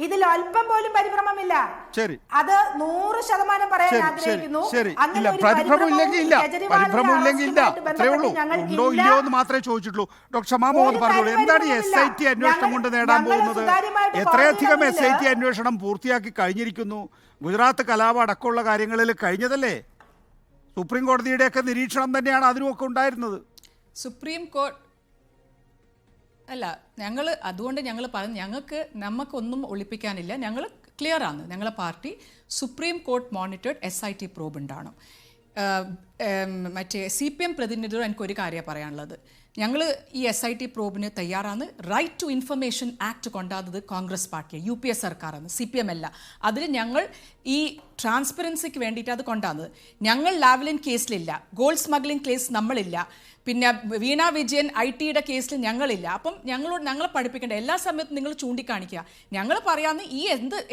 ഇതിൽ അല്പം പോലും പരിഭ്രമമില്ല. ശരി, അത് 100% പറയാൻ ആഗ്രഹിക്കുന്നു. ശരി. അങ്ങനെ ഇല്ല, ഒരു പരിഭ്രമം ഇല്ലെങ്കിൽ ഇല്ല, കേജ്രിവാളിന്റെ പരിഭ്രമം ഇല്ലെങ്കിൽ ഇല്ല, അറസ്റ്റുമായിട്ട് അത്രേ ഉള്ളൂ. ബന്ധപ്പെട്ട് ഉണ്ടോ ഞങ്ങൾ ഇല്ലയോ എന്ന് മാത്രമേ ചോദിച്ചിട്ടുള്ളൂ. ഡോക്ടർ ഷമാ മുഹമ്മദ് പറഞ്ഞോളൂ, എന്താണ് ഈ SIT അന്വേഷണം കൊണ്ട് നേടാൻ പോകുന്നത്? എത്രയധികം SIT അന്വേഷണം പൂർത്തിയാക്കി കഴിഞ്ഞിരിക്കുന്നു. ഗുജറാത്ത് കലാപം അടക്കമുള്ള കാര്യങ്ങളിൽ കഴിഞ്ഞതല്ലേ? സുപ്രീം കോടതിയുടെയൊക്കെ നിരീക്ഷണം തന്നെയാണ് അതിനുമൊക്കെ ഉണ്ടായിരുന്നത്. സുപ്രീം കോടതി അല്ല, ഞങ്ങൾ അതുകൊണ്ട് ഞങ്ങൾ പറഞ്ഞു, നമുക്കൊന്നും ഒളിപ്പിക്കാനില്ല, ഞങ്ങൾ ക്ലിയർ ആണ്. ഞങ്ങളെ party supreme court monitored SIT probe ഉണ്ടാവണം. മറ്റേ CPM പ്രതിനിധിയോട് എനിക്കൊരു കാര്യം പറയാനുള്ളത്, ഞങ്ങൾ ഈ SIT പ്രോബിന് തയ്യാറാണ്. റൈറ്റ് ടു ഇൻഫർമേഷൻ ആക്ട് കൊണ്ടാകുന്നത് കോൺഗ്രസ് പാർട്ടിയെ, UPA സർക്കാരാണ്, CPM അല്ല. അതിൽ ഞങ്ങൾ ഈ ട്രാൻസ്പെറൻസിക്ക് വേണ്ടിയിട്ട് അത് കൊണ്ടാകുന്നത്. ഞങ്ങൾ ലാവ്ലിൻ കേസിലില്ല, ഗോൾഡ് സ്മഗ്ലിംഗ് കേസ് നമ്മളില്ല, പിന്നെ വീണ വിജയൻ IT കേസിൽ ഞങ്ങളില്ല. അപ്പം ഞങ്ങളെ പഠിപ്പിക്കേണ്ട എല്ലാ സമയത്തും നിങ്ങൾ ചൂണ്ടിക്കാണിക്കുക. ഞങ്ങൾ പറയാമെന്ന് ഈ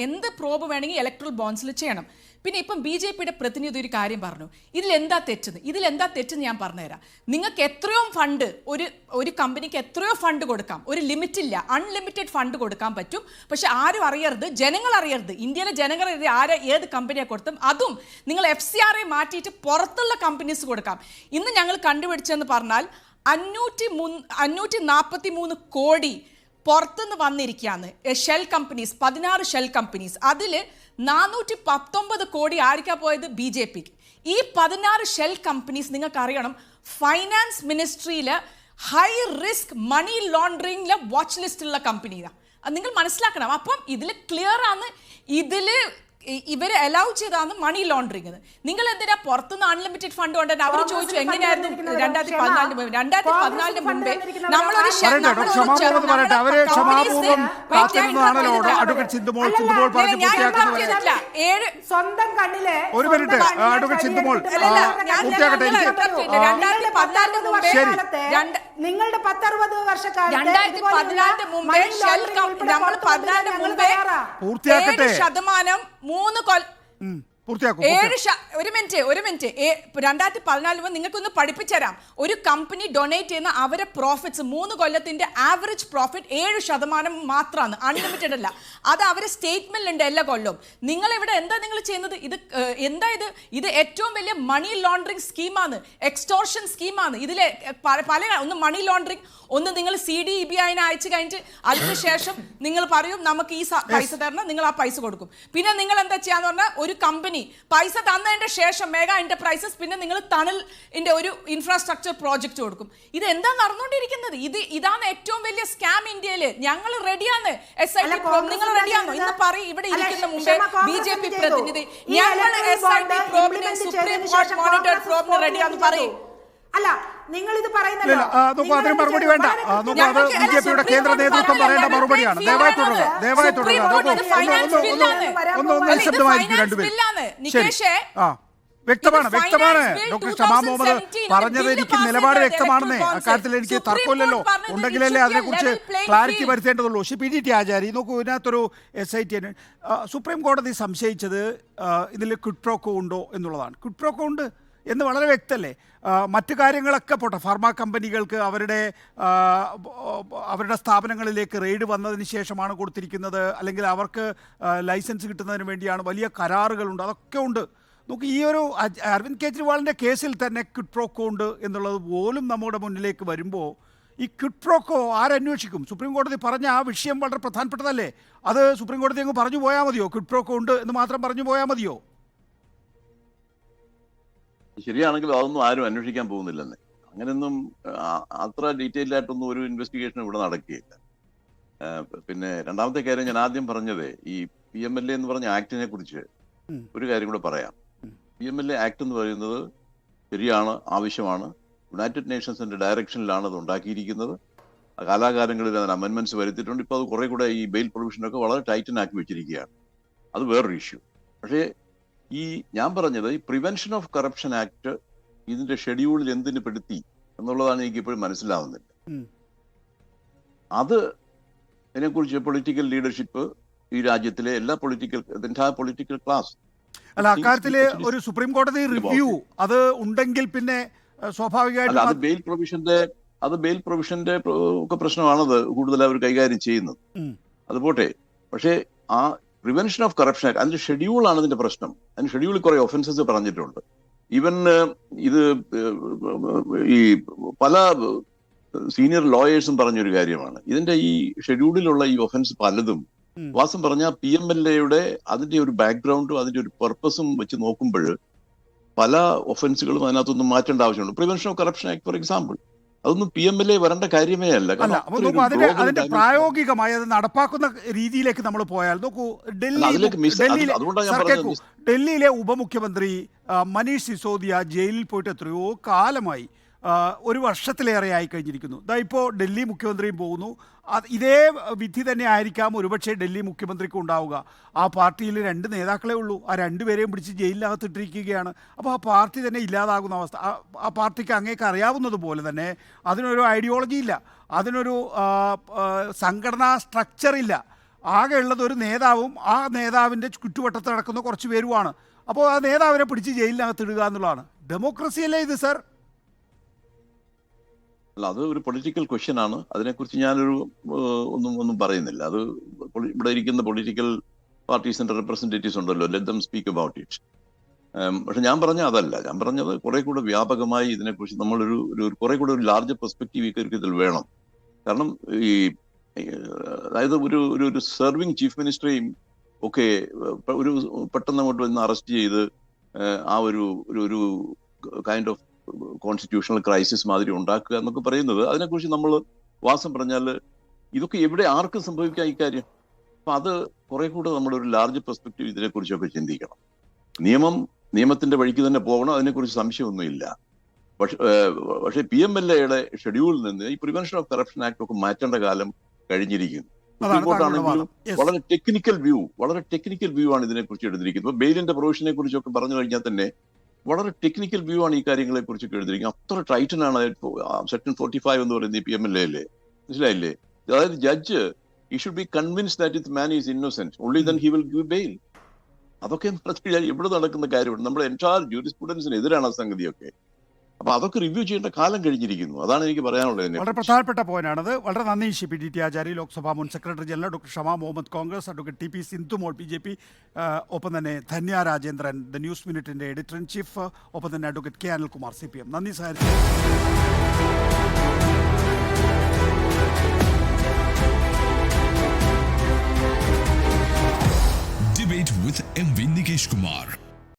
എന്ത് പ്രോബ് വേണമെങ്കിൽ ഇലക്ട്രൽ ബോൺസിൽ ചെയ്യണം. പിന്നെ ഇപ്പം BJPയുടെ പ്രതിനിധി ഒരു കാര്യം പറഞ്ഞു, ഇതിലെന്താ തെറ്റെന്ന് ഞാൻ പറഞ്ഞുതരാം. നിങ്ങൾക്ക് എത്രയോ ഫണ്ട്, ഒരു കമ്പനിക്ക് എത്രയോ ഫണ്ട് കൊടുക്കാം, ഒരു ലിമിറ്റ് ഇല്ല, അൺലിമിറ്റഡ് ഫണ്ട് കൊടുക്കാൻ പറ്റും. പക്ഷെ ആരും അറിയരുത്, ജനങ്ങൾ അറിയരുത്, ഇന്ത്യയിലെ ജനങ്ങൾ അറിയരുത് ഏത് കമ്പനിയെ കൊടുത്തും. അതും നിങ്ങൾ FCRA മാറ്റിയിട്ട് പുറത്തുള്ള കമ്പനീസ് കൊടുക്കാം. ഇന്ന് ഞങ്ങൾ കണ്ടുപിടിച്ചെന്ന് പറഞ്ഞാൽ 543 കോടി പുറത്തുനിന്ന് വന്നിരിക്കുകയാണ് ഷെൽ കമ്പനീസ്, 16 ഷെൽ കമ്പനീസ്. അതിൽ 419 കോടി ആർക്കാ പോയത്? BJPക്ക്. ഈ 16 ഷെൽ കമ്പനീസ് നിങ്ങൾക്ക് അറിയണം, ഫൈനാൻസ് മിനിസ്ട്രിയിൽ ഹൈ റിസ്ക് മണി ലോണ്ടറിംഗിലെ വാച്ച് ലിസ്റ്റിലുള്ള കമ്പനിയാണ്. അത് നിങ്ങൾ മനസ്സിലാക്കണം. അപ്പം ഇതിൽ ക്ലിയർ ആണ്, ഇതിൽ ഇവരെ അലൗ ചെയ്താണ് മണി ലോണ്ടറിംഗ്. നിങ്ങൾ എന്തിനാ പുറത്തുനിന്ന് അൺലിമിറ്റഡ് ഫണ്ട് കൊണ്ടുവരുന്നത്? അവർ ചോദിച്ചു എങ്ങനെയായിരുന്നു 2014 മുമ്പേ നമ്മളൊരു സ്വന്തം കണ്ണിലെ ഒരു മിനിറ്റ് നിങ്ങളുടെ 10-60 വർഷക്കാലത്ത് 2014 മുമ്പേ ഷെൽ നമ്മൾ 14 മുമ്പേ 7% 3 ഒരു മിനിറ്റ് 2014 നിങ്ങൾക്കൊന്ന് പഠിപ്പിച്ചുതരാം. ഒരു കമ്പനി ഡൊണേറ്റ് ചെയ്യുന്ന അവരെ പ്രോഫിറ്റ്സ് 3 കൊല്ലത്തിന്റെ ആവറേജ് പ്രോഫിറ്റ് 7% മാത്രമാണ്, അൺലിമിറ്റഡ് അല്ല. അത് അവരെ സ്റ്റേറ്റ്മെന്റിലുണ്ട് എല്ലാ കൊല്ലവും. നിങ്ങൾ ഇവിടെ എന്താ നിങ്ങൾ ചെയ്യുന്നത്? ഇത് ഏറ്റവും വലിയ മണി ലോണ്ടറിംഗ് സ്കീമാണ്, എക്സ്റ്റോർഷൻ സ്കീമാണ്. ഇതിലെ പല ഒന്ന് മണി ലോണ്ടറിംഗ്, ഒന്ന് നിങ്ങൾ CDEBI അയച്ചു കഴിഞ്ഞിട്ട് അതിനുശേഷം നിങ്ങൾ പറയും നമുക്ക് ഈ പൈസ തരണം, നിങ്ങൾ ആ പൈസ കൊടുക്കും. പിന്നെ നിങ്ങൾ എന്താ ചെയ്യാന്ന് പറഞ്ഞാൽ, ഒരു കമ്പനി പൈസ തന്നതിന്റെ ശേഷം മെഗാ എന്റർപ്രൈസസ് പിന്നെ നിങ്ങൾ ടണലിന്റെ ഒരു ഇൻഫ്രാസ്ട്രക്ചർ പ്രോജക്റ്റ് കൊടുക്കും. ഇത് എന്താ നടന്നുകൊണ്ടിരിക്കുന്നത്? ഇതാണ് ഏറ്റവും വലിയ സ്കാം ഇന്ത്യയില്. ഞങ്ങൾ റെഡിയാണ്. SIT പ്രോബ് നിങ്ങൾ റെഡിയാണോ? ഇന്ന് പറയും ഇവിടെ ഇരിക്കുന്ന മുമ്പേ BJP പ്രതിനിധി, ഞങ്ങൾ SIT പ്രോബിനെ സുപ്രീം കോർട്ട് മോണിറ്റേഡ് പ്രോബിന് റെഡിയാന്ന് പറയും. അല്ല, നിങ്ങൾ ഇത് അതിന് മറുപടി വേണ്ട. BJPയുടെ കേന്ദ്ര നേതൃത്വം പറയേണ്ട മറുപടിയാണ്. ദയവായി തുടരുക. ഒന്ന് നിശബ്ദമായിരിക്കും രണ്ടുപേരും. വ്യക്തമാണ് ഡോക്ടർ ഷമാ മുഹമ്മദ് പറഞ്ഞത്. എനിക്ക് നിലപാട് വ്യക്തമാണെന്നേ, അക്കാര്യത്തിൽ എനിക്ക് തർക്കമില്ലല്ലോ. ഉണ്ടെങ്കിലല്ലേ അതിനെക്കുറിച്ച് ക്ലാരിറ്റി വരുത്തേണ്ടതുള്ളൂ. PDT ആചാരി നോക്കൂ, ഇതിനകത്തൊരു SIT സുപ്രീം കോടതി സംശയിച്ചത് ഇതിൽ ക്വിഡ് പ്രോക്കോ ഉണ്ടോ എന്നുള്ളതാണ്. ക്വിഡ് പ്രോക്കോ ഉണ്ട് എന്ന് വളരെ വ്യക്തമല്ലേ? മറ്റു കാര്യങ്ങളൊക്കെ പോട്ടെ, ഫാർമ കമ്പനികൾക്ക് അവരുടെ സ്ഥാപനങ്ങളിലേക്ക് റെയ്ഡ് വന്നതിന് ശേഷമാണ് കൊടുത്തിരിക്കുന്നത്, അല്ലെങ്കിൽ അവർക്ക് ലൈസൻസ് കിട്ടുന്നതിന് വേണ്ടിയാണ് വലിയ കരാറുകളുണ്ട്, അതൊക്കെ ഉണ്ട്. നമുക്ക് ഈ ഒരു അരവിന്ദ് കെജ്രിവാളിൻ്റെ കേസിൽ തന്നെ ക്വിഡ് പ്രോക്കോ ഉണ്ട് എന്നുള്ളത് പോലും നമ്മുടെ മുന്നിലേക്ക് വരുമ്പോൾ ഈ ക്വിഡ് പ്രോക്കോ ആരന്വേഷിക്കും? സുപ്രീം കോടതി പറഞ്ഞ ആ വിഷയം വളരെ പ്രധാനപ്പെട്ടതല്ലേ? അത് സുപ്രീം കോടതി അങ്ങ് പറഞ്ഞു പോയാൽ മതിയോ? ക്വിഡ് പ്രോക്കോ ഉണ്ട് എന്ന് മാത്രം പറഞ്ഞു പോയാൽ മതിയോ? ശരിയാണെങ്കിൽ അതൊന്നും ആരും അന്വേഷിക്കാൻ പോകുന്നില്ലെന്നേ. അങ്ങനെയൊന്നും അത്ര ഡീറ്റെയിൽഡ് ആയിട്ടൊന്നും ഒരു ഇൻവെസ്റ്റിഗേഷൻ ഇവിടെ നടക്കുകയില്ല. പിന്നെ രണ്ടാമത്തെ കാര്യം, ഞാൻ ആദ്യം പറഞ്ഞത് ഈ PMLA എന്ന് പറഞ്ഞ ആക്ടിനെ കുറിച്ച് ഒരു കാര്യം കൂടെ പറയാം. PMLA ആക്ട് എന്ന് പറയുന്നത് ശരിയാണ്, ആവശ്യമാണ്. യുണൈറ്റഡ് നേഷൻസിന്റെ ഡയറക്ഷനിലാണ് അത് ഉണ്ടാക്കിയിരിക്കുന്നത്. കാലാകാലങ്ങളിൽ അതിന് അമെൻമെന്റ്സ് വരുത്തിയിട്ടുണ്ട്. ഇപ്പോൾ അത് കുറെ കൂടെ ഈ ബെയിൽ പ്രൊവിഷനൊക്കെ വളരെ ടൈറ്റൻ ആക്കി വെച്ചിരിക്കുകയാണ്. അത് വേറൊരു ഇഷ്യൂ. പക്ഷേ ഈ ഞാൻ പറഞ്ഞത് ഈ പ്രിവെൻഷൻ ഓഫ് കറപ്ഷൻ ആക്ട് ഇതിന്റെ ഷെഡ്യൂളിൽ എന്തിന് പെടുത്തി എന്നുള്ളതാണ് എനിക്ക് ഇപ്പോഴും മനസ്സിലാവുന്നില്ല. അത് ഇതിനെക്കുറിച്ച് പൊളിറ്റിക്കൽ ലീഡർഷിപ്പ് ഈ രാജ്യത്തിലെ എല്ലാ പൊളിറ്റിക്കൽ ക്ലാസ് അല്ല, അക്കാര്യത്തില് ഒരു സുപ്രീം കോടതി റിവ്യൂ അത് ഉണ്ടെങ്കിൽ പിന്നെ സ്വാഭാവികമായിട്ടും അത് ബെയിൽ പ്രൊവിഷന്റെ ഒക്കെ പ്രശ്നമാണത് കൂടുതൽ അവർ കൈകാര്യം ചെയ്യുന്നത്. അത് പോട്ടെ. പക്ഷേ ആ പ്രിവെൻഷൻ ഓഫ് കറപ്ഷൻ ആക്ട് അതിന്റെ ഷെഡ്യൂളാണ് ഇതിന്റെ പ്രശ്നം. അതിന്റെ ഷെഡ്യൂളിൽ കുറെ ഒഫൻസസ് പറഞ്ഞിട്ടുണ്ട്. ഈവൻ ഇത് ഈ പല സീനിയർ ലോയേഴ്സും പറഞ്ഞൊരു കാര്യമാണ്, ഇതിന്റെ ഈ ഷെഡ്യൂളിലുള്ള ഈ ഒഫൻസ് പലതും വാസം പറഞ്ഞ PMLA-യുടെ അതിന്റെ ഒരു ബാക്ക്ഗ്രൗണ്ടും അതിന്റെ ഒരു പർപ്പസും വെച്ച് നോക്കുമ്പോൾ പല ഒഫൻസുകളും അതിനകത്തൊന്നും മാറ്റേണ്ട ആവശ്യമുണ്ട്. Prevention of corruption act for example, അതൊന്നും PMLA വരേണ്ട കാര്യമേ അല്ല. അല്ല, അപ്പോൾ നോക്കൂ, അതിന്റെ പ്രായോഗികമായി അത് നടപ്പാക്കുന്ന രീതിയിലേക്ക് നമ്മൾ പോയാൽ നോക്കൂ, ഡൽഹിയിലെ ഉപമുഖ്യമന്ത്രി മനീഷ് സിസോദിയ ജയിലിൽ പോയിട്ട് എത്രയോ കാലമായി, 1 വർഷത്തിലേറെ ആയി കഴിഞ്ഞിരിക്കുന്നു. ഇപ്പോൾ ഡൽഹി മുഖ്യമന്ത്രിയും പോകുന്നു. ഇതേ വിധി തന്നെ ആയിരിക്കാം ഒരുപക്ഷെ ഡൽഹി മുഖ്യമന്ത്രിക്ക് ഉണ്ടാവുക. ആ പാർട്ടിയിൽ 2 നേതാക്കളെ ഉള്ളൂ, ആ 2 പേരെയും പിടിച്ച് ജയിലിനകത്തിട്ടിരിക്കുകയാണ്. അപ്പോൾ ആ പാർട്ടി തന്നെ ഇല്ലാതാകുന്ന അവസ്ഥ. ആ പാർട്ടിക്ക് അങ്ങേക്ക് അറിയാവുന്നതുപോലെ തന്നെ അതിനൊരു ഐഡിയോളജി ഇല്ല, അതിനൊരു സംഘടനാ സ്ട്രക്ചർ ഇല്ല. ആകെ ഉള്ളത് ഒരു നേതാവും ആ നേതാവിൻ്റെ ചുറ്റുവട്ടത്ത് നടക്കുന്ന കുറച്ച് പേരുമാണ്. അപ്പോൾ ആ നേതാവിനെ പിടിച്ച് ജയിലിനകത്തിടുക എന്നുള്ളതാണ് ഡെമോക്രസി അല്ലേ ഇത്, സർ? അല്ല, അത് ഒരു പൊളിറ്റിക്കൽ ക്വസ്റ്റ്യൻ ആണ്. അതിനെക്കുറിച്ച് ഞാനൊരു ഒന്നും പറയുന്നില്ല. അത് ഇവിടെ ഇരിക്കുന്ന പൊളിറ്റിക്കൽ പാർട്ടീസിന്റെ റെപ്രസെന്റേറ്റീവ്സ് ഉണ്ടല്ലോ, let them speak about it. പക്ഷെ ഞാൻ പറഞ്ഞ അതല്ല. ഞാൻ പറഞ്ഞത് കുറെ കൂടെ വ്യാപകമായി ഇതിനെക്കുറിച്ച് നമ്മളൊരു കുറെ കൂടെ ഒരു ലാർജർ പെർസ്പെക്റ്റീവ് ഇതിൽ വേണം. കാരണം ഈ അതായത് ഒരു സെർവിങ് ചീഫ് മിനിസ്റ്ററെയും ഒക്കെ ഒരു പെട്ടെന്ന് അങ്ങോട്ട് വന്ന് അറസ്റ്റ് ചെയ്ത് ആ ഒരു കൈൻഡ് ഓഫ് കോൺസ്റ്റിറ്റ്യൂഷണൽ ക്രൈസിസ് മാതിരി ഉണ്ടാക്കുക എന്നൊക്കെ പറയുന്നത്, അതിനെക്കുറിച്ച് നമ്മൾ വാസം പറഞ്ഞാൽ ഇതൊക്കെ എവിടെ ആർക്കും സംഭവിക്കാം ഇക്കാര്യം. അപ്പൊ അത് കുറെ കൂടെ നമ്മളൊരു ലാർജ് പെർസ്പെക്റ്റീവ് ഇതിനെക്കുറിച്ചൊക്കെ ചിന്തിക്കണം. നിയമത്തിന്റെ വഴിക്ക് തന്നെ പോകണം, അതിനെക്കുറിച്ച് സംശയമൊന്നുമില്ല. പക്ഷേ PMLA-യുടെ ഷെഡ്യൂളിൽ നിന്ന് ഈ പ്രിവെൻഷൻ ഓഫ് കറപ്ഷൻ ആക്ട് ഒക്കെ മാറ്റേണ്ട കാലം കഴിഞ്ഞിരിക്കുന്നു. റിപ്പോർട്ടാണെങ്കിലും വളരെ ടെക്നിക്കൽ വ്യൂ ആണ് ഇതിനെക്കുറിച്ച് എടുത്തിരിക്കുന്നത്. ബെയിലിന്റെ പ്രൊവിഷനെ കുറിച്ചൊക്കെ പറഞ്ഞു കഴിഞ്ഞാൽ തന്നെ വളരെ ടെക്നിക്കൽ വ്യൂ ആണ് ഈ കാര്യങ്ങളെ കുറിച്ചൊക്കെ എഴുതിയിരിക്കുന്നത്. അത്ര ടൈറ്റൻ ആണ് സെക്ഷൻ 45 എന്ന് പറയുന്നത് ഈ PMLA-യിലെ. മനസ്സിലായില്ലേ? അതായത് judge he should be convinced that this man is innocent, only then he will give bail. അതൊക്കെ എവിടെ നടക്കുന്ന കാര്യമാണ്. നമ്മുടെ എൻറ്റയർ ജൂറിസ്പ്രുഡൻസിന് എതിരാണ് ആ സംഗതിയൊക്കെ. അപ്പൊ അതൊക്കെ റിവ്യൂ ചെയ്യേണ്ട കാലം കഴിഞ്ഞിരിക്കുന്നു. അതാണ് എനിക്ക് പറയാനുള്ളത്. വളരെ പ്രധാനപ്പെട്ട പോയിന്റാണത്. വളരെ നന്ദി ശ്രീ PDT ആചാരി, ലോക്സഭാ മുൻ secretary general doctor Shama Mohammed Congress, advocate TP Sindhumol BJP, ഒപ്പം തന്നെ ധന്യ രാജേന്ദ്രൻ ദ ന്യൂസ് മിനിറ്റിന്റെ എഡിറ്റർ ഇൻ ചീഫ്, ഒപ്പം തന്നെ അഡ്വക്കേറ്റ് K അനിൽകുമാർ CPM. നന്ദി sir. Debate with MV Nikesh Kumar.